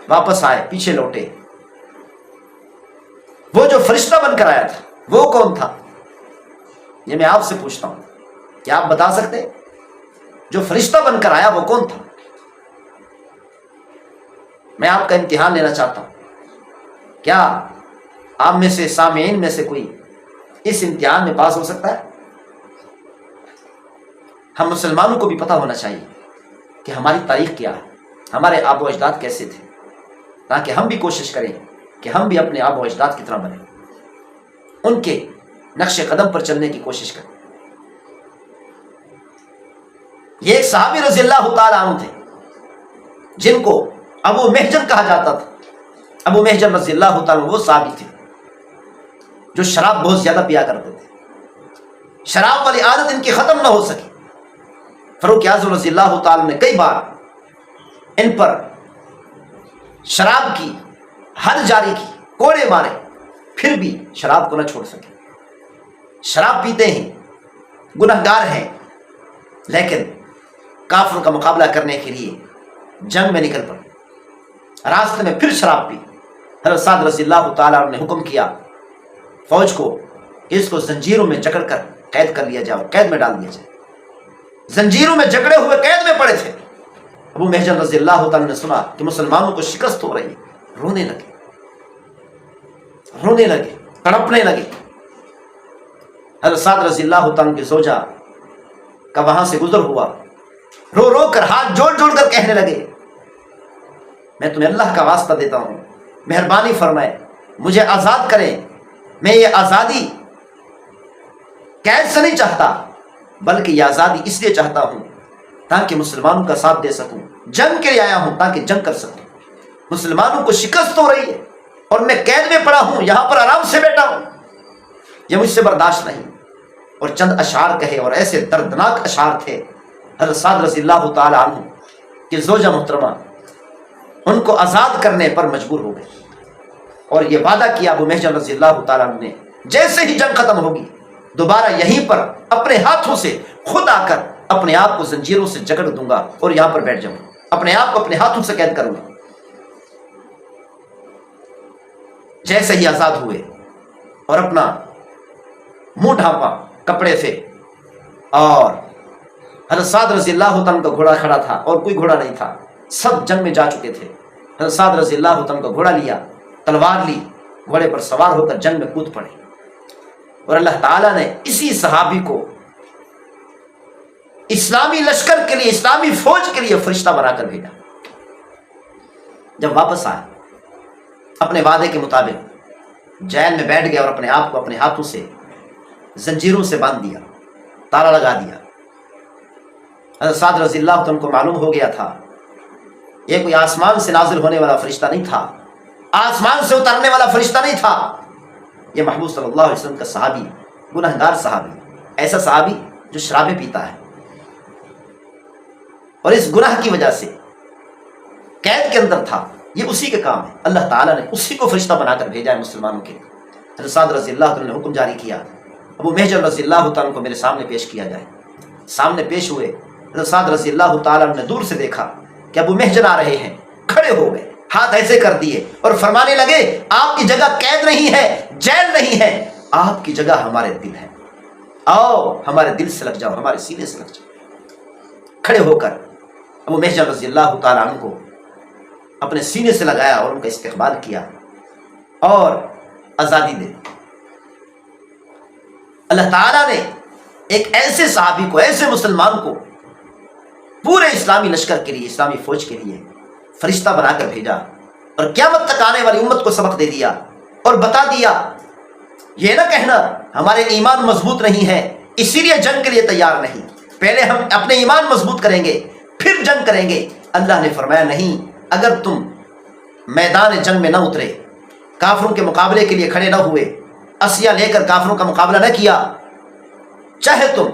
واپس آئے، پیچھے لوٹے۔ وہ جو فرشتہ بن کر آیا تھا وہ کون تھا؟ یہ میں آپ سے پوچھتا ہوں، کیا آپ بتا سکتے جو فرشتہ بن کر آیا وہ کون تھا؟ میں آپ کا امتحان لینا چاہتا ہوں، کیا آپ میں سے سامعین میں سے کوئی اس امتحان میں پاس ہو سکتا ہے؟ ہم مسلمانوں کو بھی پتہ ہونا چاہیے کہ ہماری تاریخ کیا ہے، ہمارے آب و اجداد کیسے تھے، تاکہ ہم بھی کوشش کریں کہ ہم بھی اپنے آب و اجداد کی طرح بنیں، ان کے نقش قدم پر چلنے کی کوشش کریں۔ یہ ایک صحابی رضی اللہ تعالیٰ عنہ تھے جن کو ابو محجن کہا جاتا تھا۔ ابو محجن رضی اللہ تعالیٰ عنہ وہ صحابی تھے جو شراب بہت زیادہ پیا کرتے تھے، شراب والی عادت ان کی ختم نہ ہو سکی۔ فاروق اعظم رضی اللہ تعالیٰ نے کئی بار ان پر شراب کی حد جاری کی، کوڑے مارے، پھر بھی شراب کو نہ چھوڑ سکے۔ شراب پیتے ہیں، گنہگار ہیں، لیکن کافروں کا مقابلہ کرنے کے لیے جنگ میں نکل پڑے، راستے میں پھر شراب پی۔ حضرت سعد رضی اللہ تعالیٰ نے حکم کیا فوج کو اس کو زنجیروں میں جکڑ کر قید کر لیا جائے اور قید میں ڈال دیا جائے۔ زنجیروں میں جکڑے ہوئے قید میں پڑے تھے۔ ابو محجن رضی اللہ تعالیٰ نے سنا کہ مسلمانوں کو شکست ہو رہی ہے، رونے لگے، تڑپنے لگے۔ حضرت سعد رضی اللہ تعالیٰ کی زوجہ کا وہاں سے گزر ہوا، رو رو کر ہاتھ جوڑ جوڑ کر کہنے لگے، میں تمہیں اللہ کا واسطہ دیتا ہوں، مہربانی فرمائے مجھے آزاد کریں، میں یہ آزادی قید سے نہیں چاہتا، بلکہ یہ آزادی اس لیے چاہتا ہوں تاکہ مسلمانوں کا ساتھ دے سکوں، جنگ کے لیے آیا ہوں تاکہ جنگ کر سکوں۔ مسلمانوں کو شکست ہو رہی ہے اور میں قید میں پڑا ہوں، یہاں پر آرام سے بیٹھا ہوں، یہ مجھ سے برداشت نہیں۔ اور چند اشعار کہے، اور ایسے دردناک اشعار تھے۔ حضرت سعد رضی اللہ تعالی عنہ کہ زوجہ محترمہ ان کو آزاد کرنے پر مجبور ہو گئی، اور یہ وعدہ کیا ابو محجن رضی اللہ تعالیٰ عنہ نے، جیسے ہی جنگ ختم ہوگی دوبارہ یہیں پر اپنے ہاتھوں سے خود آ کر اپنے آپ کو زنجیروں سے جکڑ دوں گا اور یہاں پر بیٹھ جاؤں گا، اپنے آپ کو اپنے ہاتھوں سے قید کروں گا۔ جیسے ہی آزاد ہوئے اور اپنا منہ ڈھانپا کپڑے سے، اور حضرت سعد رضی اللہ عنہ کا گھوڑا کھڑا تھا اور کوئی گھوڑا نہیں تھا، سب جنگ میں جا چکے تھے۔ حضرت سعد رضی اللہ عنہ کا گھوڑا لیا، تلوار لی، گھوڑے پر سوار ہو کر جنگ میں کود پڑے، اور اللہ تعالیٰ نے اسی صحابی کو اسلامی لشکر کے لیے، اسلامی فوج کے لیے فرشتہ بنا کر بھیجا۔ جب واپس آئے اپنے وعدے کے مطابق جیل میں بیٹھ گیا اور اپنے آپ کو اپنے ہاتھوں سے زنجیروں سے باندھ دیا، تالا لگا دیا۔ حضرت سعد رضی اللہ عنہ کو معلوم ہو گیا تھا یہ کوئی آسمان سے نازل ہونے والا فرشتہ نہیں تھا، آسمان سے اترنے والا فرشتہ نہیں تھا، یہ محبوب صلی اللہ علیہ وسلم کا صحابی، گنہگار صحابی، ایسا صحابی جو شرابیں پیتا ہے اور اس گناہ کی وجہ سے قید کے اندر تھا، یہ اسی کے کام ہے۔ اللہ تعالیٰ نے اسی کو فرشتہ بنا کر بھیجا ہے مسلمانوں کے لیے۔ حضرت سعد رضی اللہ عنہ نے حکم جاری کیا ابو محجن رضی اللہ تعالیٰ کو میرے سامنے پیش کیا جائے۔ سامنے پیش ہوئے، حضرت سعد رضی اللہ تعالیٰ نے دور سے دیکھا کہ ابو محجن آ رہے ہیں، کھڑے ہو گئے، ہاتھ ایسے کر دیے اور فرمانے لگے آپ کی جگہ قید نہیں ہے، جیل نہیں ہے، آپ کی جگہ ہمارے دل ہے، آؤ ہمارے دل سے لگ جاؤ، ہمارے سینے سے لگ جاؤ۔ کھڑے ہو کر ابو محجن رضی اللہ تعالیٰ عنہ کو اپنے سینے سے لگایا اور ان کا استقبال کیا اور آزادی دے۔ اللہ تعالیٰ نے ایک ایسے صحابی کو، ایسے مسلمان کو پورے اسلامی لشکر کے لیے، اسلامی فوج کے لیے فرشتہ بنا کر بھیجا اور قیامت تک آنے والی امت کو سبق دے دیا اور بتا دیا یہ نہ کہنا ہمارے ایمان مضبوط نہیں ہے اسی لیے جنگ کے لیے تیار نہیں، پہلے ہم اپنے ایمان مضبوط کریں گے پھر جنگ کریں گے۔ اللہ نے فرمایا نہیں، اگر تم میدان جنگ میں نہ اترے، کافروں کے مقابلے کے لیے کھڑے نہ ہوئے، اسیہ لے کر کافروں کا مقابلہ نہ کیا، چاہے تم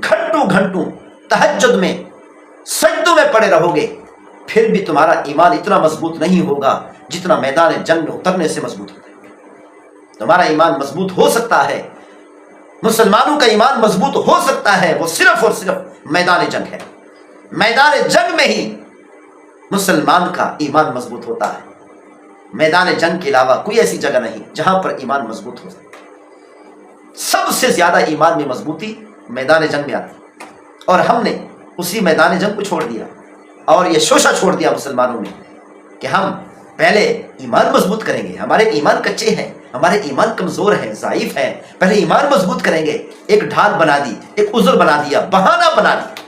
گھنٹوں گھنٹوں تہجد میں سجدوں میں پڑے رہو گے، پھر بھی تمہارا ایمان اتنا مضبوط نہیں ہوگا جتنا میدان جنگ میں اترنے سے مضبوط ہوتا ہے۔ تمہارا ایمان مضبوط ہو سکتا ہے، مسلمانوں کا ایمان مضبوط ہو سکتا ہے، وہ صرف اور صرف میدان جنگ ہے۔ میدان جنگ میں ہی مسلمان کا ایمان مضبوط ہوتا ہے، میدان جنگ کے علاوہ کوئی ایسی جگہ نہیں جہاں پر ایمان مضبوط ہو سکتا ہے۔ سب سے زیادہ ایمان میں مضبوطی میدان جنگ میں آتی، اور ہم نے اسی میدان جنگ کو چھوڑ دیا اور یہ شوشہ چھوڑ دیا مسلمانوں نے کہ ہم پہلے ایمان مضبوط کریں گے، ہمارے ایمان کچے ہیں، ہمارے ایمان کمزور ہیں، ضعیف ہیں، پہلے ایمان مضبوط کریں گے۔ ایک ڈھال بنا دی، ایک عذر بنا دیا، بہانہ بنا دیا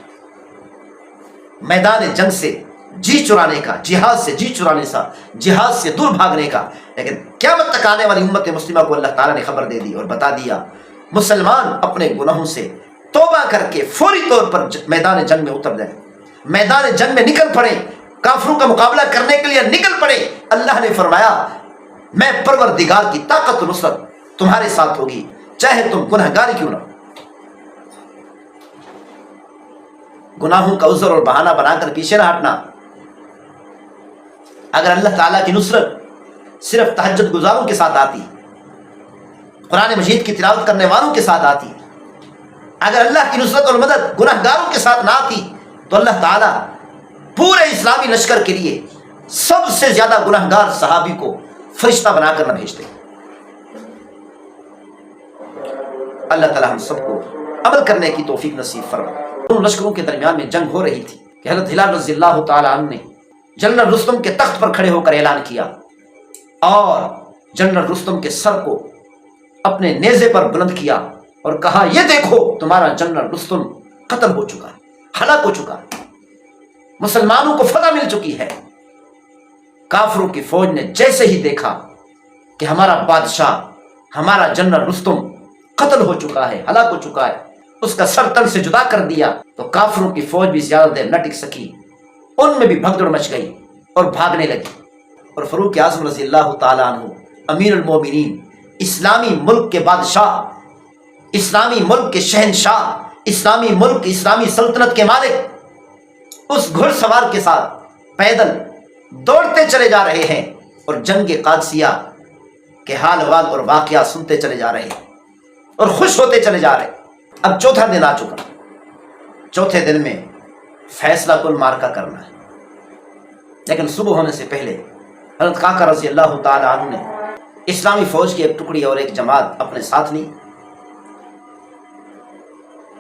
میدان جنگ سے جی چرانے کا، جہاد سے جی چرانے کا، جہاد سے دور بھاگنے کا۔ لیکن قیامت تک آنے والی امت مسلمہ کو اللہ تعالیٰ نے خبر دے دی اور بتا دیا مسلمان اپنے گناہوں سے توبہ کر کے فوری طور پر میدان جنگ میں اتر جائیں، میدان جنگ میں نکل پڑے، کافروں کا مقابلہ کرنے کے لیے نکل پڑے۔ اللہ نے فرمایا میں پروردگار کی طاقت و نصرت تمہارے ساتھ ہوگی، چاہے تم گنہگار کیوں نہ۔ گناہوں کا عذر اور بہانہ بنا کر پیچھے نہ ہٹنا۔ اگر اللہ تعالیٰ کی نصرت صرف تہجد گزاروں کے ساتھ آتی، قرآن مجید کی تلاوت کرنے والوں کے ساتھ آتی، اگر اللہ کی نصرت اور مدد گناہ گاروں کے ساتھ نہ آتی تو اللہ تعالیٰ پورے اسلامی لشکر کے لیے سب سے زیادہ گناہ گار صحابی کو فرشتہ بنا کر نہ بھیجتے۔ اللہ تعالیٰ ہم سب کو عمل کرنے کی توفیق نصیب فرمائے۔ ان لشکروں کے درمیان میں جنگ ہو رہی تھی کہ حضرت ہلال رضی اللہ تعالیٰ عنہ نے جنرل رستم کے تخت پر کھڑے ہو کر اعلان کیا اور جنرل رستم کے سر کو اپنے نیزے پر بلند کیا اور کہا یہ دیکھو تمہارا جنرل رستم قتل ہو چکا ہے، ہلاک ہو چکا ہے، مسلمانوں کو فتح مل چکی ہے۔ کافروں کی فوج نے جیسے ہی دیکھا کہ ہمارا بادشاہ، ہمارا جنرل رستم قتل ہو چکا ہے، ہلاک ہو چکا ہے، اس کا سر تن سے جدا کر دیا، تو کافروں کی فوج بھی زیادہ دیر نہ ٹک سکی، ان میں بھی بھگدڑ مچ گئی اور بھاگنے لگی۔ اور فاروق اعظم رضی اللہ تعالیٰ عنہ امیر المومنین، اسلامی ملک کے بادشاہ، اسلامی ملک کے شہنشاہ، اسلامی ملک، اسلامی سلطنت کے مالک، اس گھڑ سوار کے ساتھ پیدل دوڑتے چلے جا رہے ہیں اور جنگ قادسیہ کے حال احوال اور واقعات سنتے چلے جا رہے ہیں اور خوش ہوتے چلے جا رہے ہیں۔ اب چوتھا دن آ چکا، چوتھے دن میں فیصلہ کن مارکا کرنا ہے، لیکن صبح ہونے سے پہلے حضرت قعقاع رضی اللہ تعالیٰ عنہ نے اسلامی فوج کی ایک ٹکڑی اور ایک جماعت اپنے ساتھ لی،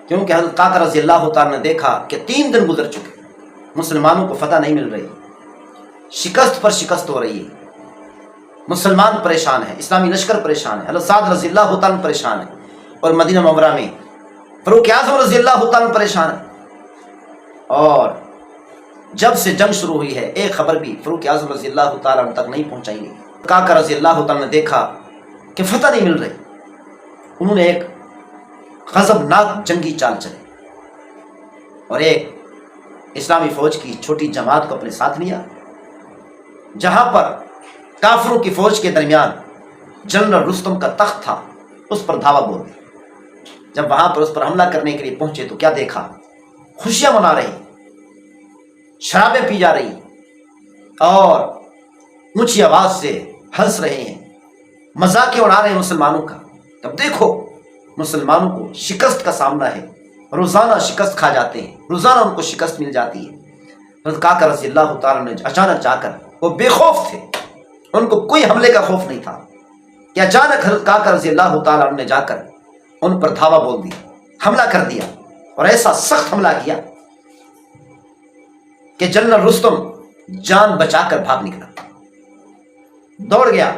کیونکہ حضرت قعقاع رضی اللہ تعالیٰ نے دیکھا کہ 3 دن گزر چکے، مسلمانوں کو فتح نہیں مل رہی، شکست پر شکست ہو رہی ہے، مسلمان پریشان ہیں، اسلامی لشکر پریشان ہے، حضرت سعد رضی اللہ تعالیٰ پریشان ہے، اور مدینہ منورہ میں فاروق اعظم رضی اللہ تعالیٰ پریشان ہے۔ اور جب سے جنگ شروع ہوئی ہے ایک خبر بھی فاروق اعظم رضی اللہ تعالیٰ عنہ تک نہیں پہنچائی گئی۔ کاکا رضی اللہ تعالیٰ نے دیکھا کہ فتح نہیں مل رہی، انہوں نے ایک غضبناک جنگی چال چلی اور ایک اسلامی فوج کی چھوٹی جماعت کو اپنے ساتھ لیا، جہاں پر کافروں کی فوج کے درمیان جنرل رستم کا تخت تھا، اس پر دھاوا بول دیا۔ جب وہاں پر اس پر حملہ کرنے کے لیے پہنچے تو کیا دیکھا؟ خوشیاں منا رہی، شرابیں پی جا رہی اور اونچی آواز سے ہنس رہے ہیں، مذاق اڑا رہے ہیں مسلمانوں کا۔ تب دیکھو مسلمانوں کو شکست کا سامنا ہے، روزانہ شکست کھا جاتے ہیں، روزانہ ان کو شکست مل جاتی ہے۔ حضرت کاکا رضی اللہ تعالیٰ نے اچانک جا کر، وہ بے خوف تھے، ان کو کوئی حملے کا خوف نہیں تھا، کہ اچانک حضرت کاکا رضی اللہ تعالیٰ نے جا کر ان پر دھاوا بول دیا، حملہ کر دیا، اور ایسا سخت حملہ کیا کہ جنرل رستم جان بچا کر بھاگ نکلا، دوڑ گیا۔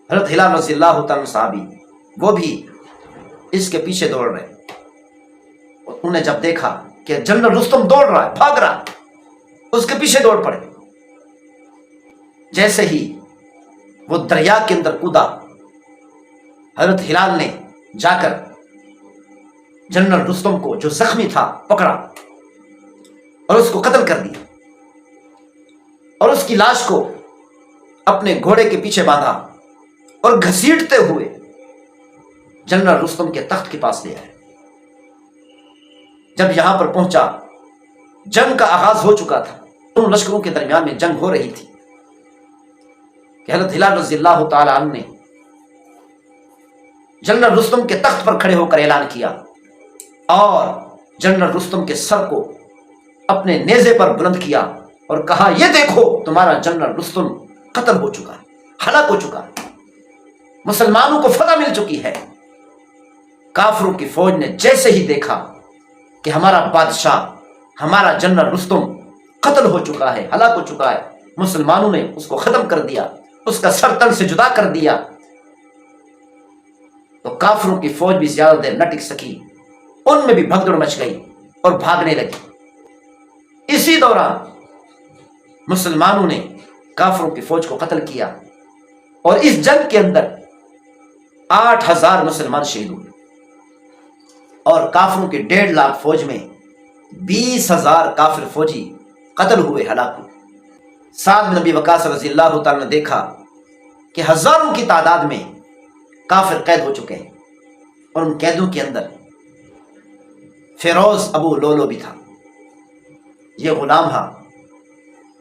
حضرت ہلال رضی اللہ تعالیٰ صحابی وہ بھی اس کے پیچھے دوڑ رہے، انہوں نے جب دیکھا کہ جنرل رستم دوڑ رہا ہے، بھاگ رہا، اس کے پیچھے دوڑ پڑے۔ جیسے ہی وہ دریا کے اندر کودا، حضرت ہلال نے جا کر جنرل رستم کو جو زخمی تھا پکڑا اور اس کو قتل کر دیا، اور اس کی لاش کو اپنے گھوڑے کے پیچھے باندھا اور گھسیٹتے ہوئے جنرل رستم کے تخت کے پاس لے آئے۔ جب یہاں پر پہنچا، جنگ کا آغاز ہو چکا تھا، ان لشکروں کے درمیان میں جنگ ہو رہی تھی کہ حضرت ہلال رضی اللہ تعالیٰ عنہ نے جنرل رستم کے تخت پر کھڑے ہو کر اعلان کیا اور جنرل رستم کے سر کو اپنے نیزے پر بلند کیا اور کہا، یہ دیکھو تمہارا جنرل رستم قتل ہو چکا ہے، ہلاک ہو چکا ہے، مسلمانوں کو فتح مل چکی ہے۔ کافروں کی فوج نے جیسے ہی دیکھا کہ ہمارا بادشاہ، ہمارا جنرل رستم قتل ہو چکا ہے، ہلاک ہو چکا ہے، مسلمانوں نے اس کو ختم کر دیا، اس کا سر تن سے جدا کر دیا، تو کافروں کی فوج بھی زیادہ دیر نہ ٹک سکی، ان میں بھی بھگدڑ مچ گئی اور بھاگنے لگی۔ اسی دوران مسلمانوں نے کافروں کی فوج کو قتل کیا اور اس جنگ کے اندر 8,000 مسلمان شہید ہوئے، اور کافروں کی 1.5 لاکھ فوج میں 20,000 کافر فوجی قتل ہوئے، ہلاک ہوئے۔ سعد بن ابی وقاص رضی اللہ تعالیٰ نے دیکھا کہ ہزاروں کی تعداد میں کافر قید ہو چکے ہیں، اور ان قیدوں کے اندر فیروز ابو لولو بھی تھا، یہ غلام تھا،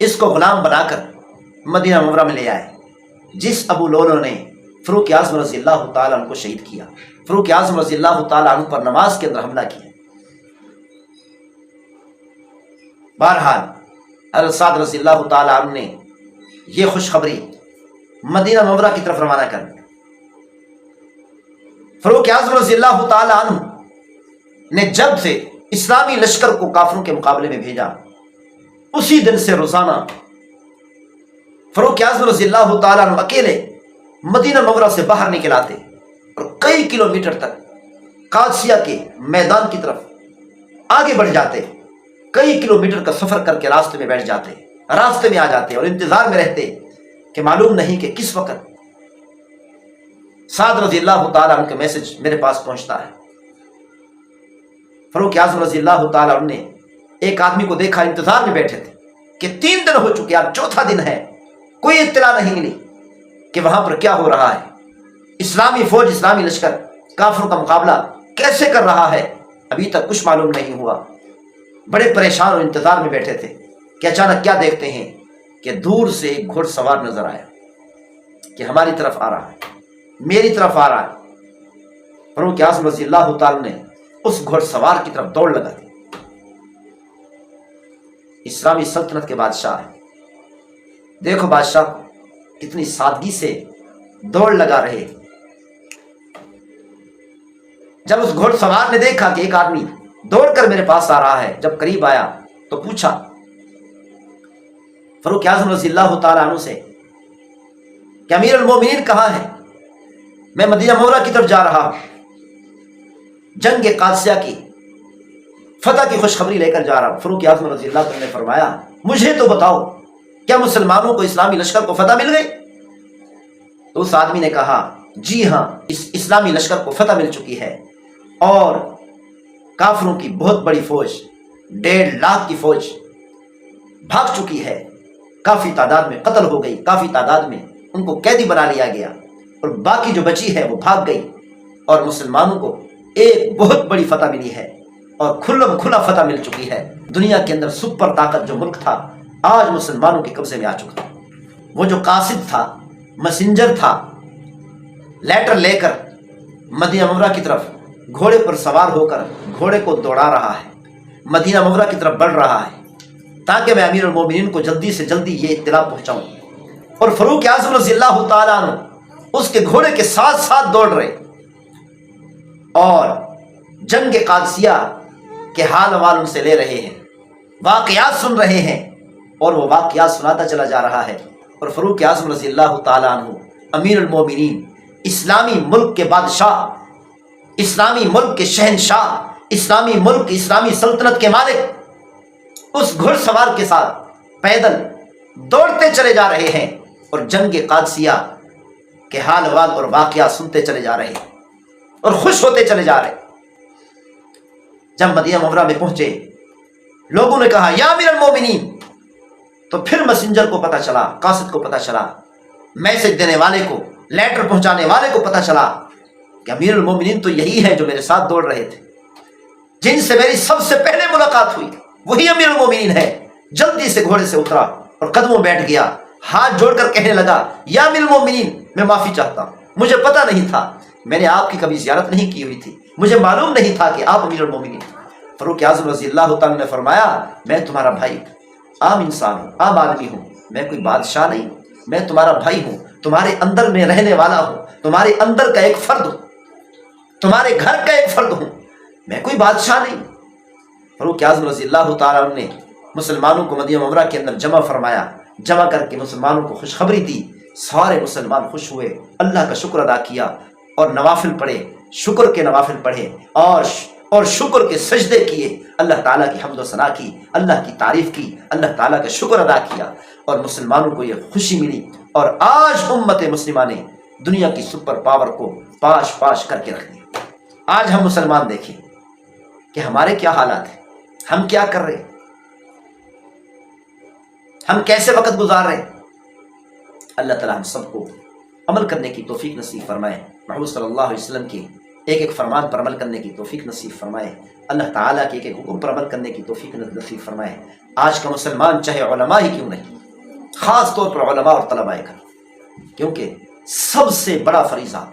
اس کو غلام بنا کر مدینہ منورہ میں لے آئے، جس ابو لولو نے فاروق اعظم رضی اللہ تعالیٰ عنہ کو شہید کیا، فاروق اعظم رضی اللہ تعالیٰ عنہ پر نماز کے اندر حملہ کیا۔ بہرحال حضرت سعد رضی اللہ تعالیٰ عنہ نے یہ خوشخبری مدینہ منورہ کی طرف روانہ کر دی۔ فاروق اعظم رضی اللہ تعالیٰ عنہ نے جب سے اسلامی لشکر کو کافروں کے مقابلے میں بھیجا، اسی دن سے روزانہ فاروق اعظم رضی اللہ تعالیٰ عنہ اکیلے مدینہ منورہ سے باہر نکل آتے اور کئی کلومیٹر تک قادسیہ کے میدان کی طرف آگے بڑھ جاتے، کئی کلومیٹر کا سفر کر کے راستے میں بیٹھ جاتے، راستے میں آ جاتے اور انتظار میں رہتے کہ معلوم نہیں کہ کس وقت سعد رضی اللہ تعالیٰ عنہ کا میسج میرے پاس پہنچتا ہے۔ فاروق اعظم رضی اللہ تعالیٰ عنہ نے ایک آدمی کو دیکھا، انتظار میں بیٹھے تھے کہ 3 دن ہو چکے، اب 4تھا دن ہے، کوئی اطلاع نہیں ملی کہ وہاں پر کیا ہو رہا ہے، اسلامی فوج، اسلامی لشکر کافروں کا مقابلہ کیسے کر رہا ہے، ابھی تک کچھ معلوم نہیں ہوا۔ بڑے پریشان اور انتظار میں بیٹھے تھے کہ اچانک کیا دیکھتے ہیں کہ دور سے ایک گھوڑ سوار نظر آیا کہ ہماری طرف آ رہا ہے، میری طرف آ رہا ہے۔ فاروق اعظم رضی اللہ تعالی نے اس گھوڑ سوار کی طرف دوڑ لگا دی۔ اسلامی سلطنت کے بادشاہ ہیں، دیکھو بادشاہ کو کتنی سادگی سے دوڑ لگا رہے۔ جب اس گھوڑ سوار نے دیکھا کہ ایک آدمی دوڑ کر میرے پاس آ رہا ہے، جب قریب آیا تو پوچھا فاروق اعظم رضی اللہ تعالیٰ عنہ سے کہ امیر المومنین کہاں ہے؟ میں مدینہ منورہ کی طرف جا رہا ہوں، جنگ قادسیہ کی فتح کی خوشخبری لے کر جا رہا ہوں۔ فاروق اعظم رضی اللہ عنہ نے فرمایا مجھے تو بتاؤ کیا مسلمانوں کو اسلامی لشکر کو فتح مل گئی؟ تو اس آدمی نے کہا جی ہاں، اس اسلامی لشکر کو فتح مل چکی ہے، اور کافروں کی بہت بڑی فوج 1.5 لاکھ کی فوج بھاگ چکی ہے، کافی تعداد میں قتل ہو گئی، کافی تعداد میں ان کو قیدی بنا لیا گیا، اور باقی جو بچی ہے وہ بھاگ گئی، اور مسلمانوں کو ایک بہت بڑی فتح ملی ہے، اور کھلم کھلا فتح مل چکی ہے۔ دنیا کے اندر سپر طاقت جو ملک تھا آج مسلمانوں کے قبضے میں آ چکا۔ وہ جو قاصد تھا، مسنجر تھا، لیٹر لے کر مدینہ منورہ کی طرف گھوڑے پر سوار ہو کر گھوڑے کو دوڑا رہا ہے، مدینہ منورہ کی طرف بڑھ رہا ہے تاکہ میں امیر المومنین کو جلدی سے جلدی یہ اطلاع پہنچاؤں، اور فاروق اعظم رضی اللہ تعالیٰ عنہ اس کے گھوڑے کے ساتھ ساتھ دوڑ رہے، اور جنگ قادسیہ کے حال وال ان سے لے رہے ہیں، واقعات سن رہے ہیں، اور وہ واقعات سناتا چلا جا رہا ہے۔ اور فاروق اعظم رضی اللہ تعالیٰ عنہ امیر المومنین، اسلامی ملک کے بادشاہ، اسلامی ملک کے شہنشاہ، اسلامی ملک، اسلامی سلطنت کے مالک، اس گھڑ سوار کے ساتھ پیدل دوڑتے چلے جا رہے ہیں، اور جنگ قادسیہ کے حال وال اور واقعات سنتے چلے جا رہے ہیں، اور خوش ہوتے چلے جا رہے۔ جب مدینہ منورہ میں پہنچے، لوگوں نے کہا یا امیر المومنین، تو پھر مسنجر کو پتہ چلا، قاصد کو پتہ چلا، میسج دینے والے کو، لیٹر پہنچانے والے کو پتہ چلا کہ امیر المومنین تو یہی ہے جو میرے ساتھ دوڑ رہے تھے، جن سے میری سب سے پہلے ملاقات ہوئی، وہی امیر المومنین ہے۔ جلدی سے گھوڑے سے اترا اور قدموں بیٹھ گیا، ہاتھ جوڑ کر کہنے لگا یا امیر المومنین، میں معافی چاہتا ہوں، مجھے پتہ نہیں تھا، میں نے آپ کی کبھی زیارت نہیں کی ہوئی تھی، مجھے معلوم نہیں تھا کہ آپ امیر المومنین۔ فاروق اعظم رضی اللہ تعالیٰ نے فرمایا میں تمہارا بھائی، عام انسان ہوں، عام آدمی ہوں، میں کوئی بادشاہ نہیں ہوں، میں تمہارا بھائی ہوں، تمہارے اندر میں رہنے والا ہوں، تمہارے اندر کا ایک فرد ہوں، تمہارے گھر کا ایک فرد ہوں، میں کوئی بادشاہ نہیں۔ فاروق اعظم رضی اللہ تعالیٰ عنہ نے مسلمانوں کو مدینہ منورہ کے اندر جمع فرمایا، جمع کر کے مسلمانوں کو خوشخبری دی، سارے مسلمان خوش ہوئے، اللہ کا شکر ادا کیا، اور نوافل پڑھے، شکر کے نوافل پڑھے، اور شکر کے سجدے کیے، اللہ تعالیٰ کی حمد و ثنا کی، اللہ کی تعریف کی، اللہ تعالیٰ کا شکر ادا کیا، اور مسلمانوں کو یہ خوشی ملی، اور آج امت مسلمہ نے دنیا کی سپر پاور کو پاش پاش کر کے رکھ دیا۔ آج ہم مسلمان دیکھیں کہ ہمارے کیا حالات ہیں، ہم کیا کر رہے ہیں، ہم کیسے وقت گزار رہے ہیں۔ اللہ تعالیٰ ہم سب کو عمل کرنے کی توفیق نصیب فرمائے، محمد صلی اللہ علیہ وسلم کی ایک ایک فرمان پر عمل کرنے کی توفیق نصیب فرمائے، اللہ تعالیٰ کے ایک ایک حکم پر عمل کرنے کی توفیق نصیب فرمائے۔ آج کا مسلمان چاہے علماء ہی کیوں نہیں، خاص طور پر علماء اور طلباء کا، کیونکہ سب سے بڑا فریضہ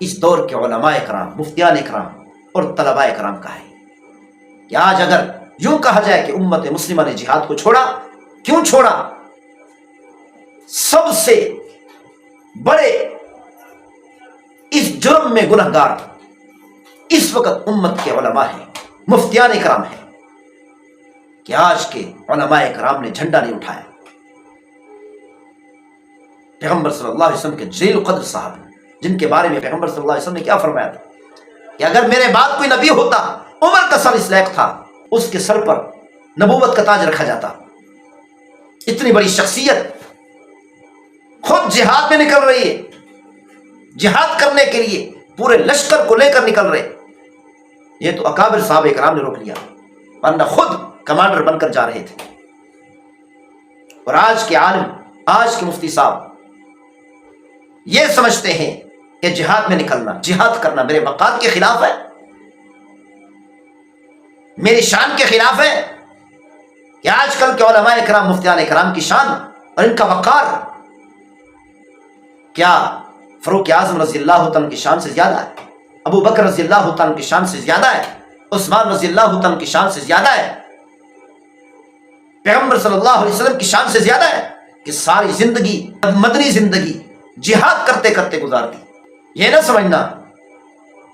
اس دور کے علماء کرام، مفتیان کرام اور طلباء کرام کا ہے کہ آج اگر یوں کہا جائے کہ امت مسلمہ نے جہاد کو چھوڑا، کیوں چھوڑا؟ سب سے بڑے اس جرم میں گنہگار اس وقت امت کے علماء ہیں، مفتیان کرام ہیں، کہ آج کے علماء کرام نے جھنڈا نہیں اٹھایا۔ پیغمبر صلی اللہ علیہ وسلم کے جلیل القدر صاحب، جن کے بارے میں پیغمبر صلی اللہ علیہ وسلم نے کیا فرمایا تھا کہ اگر میرے بعد کوئی نبی ہوتا، عمر کا سر اس لائق تھا، اس کے سر پر نبوت کا تاج رکھا جاتا۔ اتنی بڑی شخصیت خود جہاد میں نکل رہی ہے، جہاد کرنے کے لیے پورے لشکر کو لے کر نکل رہے، یہ تو اکابر صحابہ کرام نے روک لیا، ورنہ خود کمانڈر بن کر جا رہے تھے۔ اور آج کے عالم، آج کے مفتی صاحب یہ سمجھتے ہیں کہ جہاد میں نکلنا، جہاد کرنا میرے وقار کے خلاف ہے، میری شان کے خلاف ہے، کہ آج کل کے علماء کرام، مفتیان کرام کی شان اور ان کا وقار کیا فاروق اعظم رضی اللہ عنہ کی شان سے زیادہ ہے؟ ابو بکر رضی اللہ عنہ کی شان سے زیادہ ہے؟ عثمان رضی اللہ عنہ کی شان سے زیادہ ہے؟ پیغمبر صلی اللہ علیہ وسلم کی شان سے زیادہ ہے کہ ساری زندگی، مدنی زندگی جہاد کرتے کرتے گزار دی؟ یہ نہ سمجھنا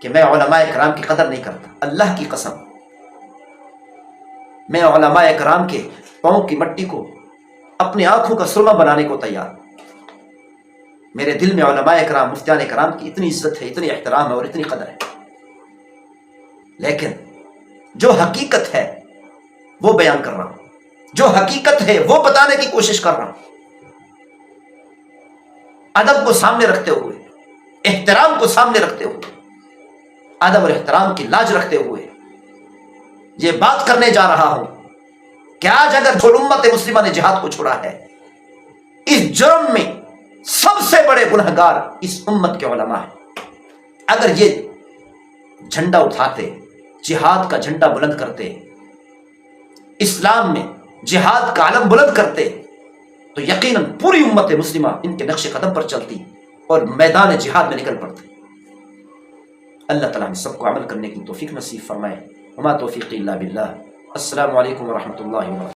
کہ میں علماء کرام کی قدر نہیں کرتا، اللہ کی قسم میں علماء کرام کے پاؤں کی مٹی کو اپنی آنکھوں کا سرما بنانے کو تیار۔ میرے دل میں علماء کرام، مفتیان کرام کی اتنی عزت ہے، اتنی احترام ہے اور اتنی قدر ہے، جو حقیقت ہے وہ بیان کر رہا ہوں، جو حقیقت ہے وہ بتانے کی کوشش کر رہا ہوں، ادب کو سامنے رکھتے ہوئے، احترام کو سامنے رکھتے ہوئے، ادب اور احترام کی لاج رکھتے ہوئے یہ بات کرنے جا رہا ہوں کہ آج اگر جو امت مسلمہ نے جہاد کو چھوڑا ہے، اس جرم میں سب سے بڑے گنہگار اس امت کے علماء ہیں۔ اگر یہ جھنڈا اٹھاتے، جہاد کا جھنڈا بلند کرتے، اسلام میں جہاد کا علم بلند کرتے، تو یقیناً پوری امت مسلمہ ان کے نقش قدم پر چلتی اور میدان جہاد میں نکل پڑتی۔ اللہ تعالیٰ ہم سب کو عمل کرنے کی توفیق نصیب فرمائے۔ وما توفیقی الا باللہ۔ السلام علیکم ورحمۃ اللہ وبرکاتہ۔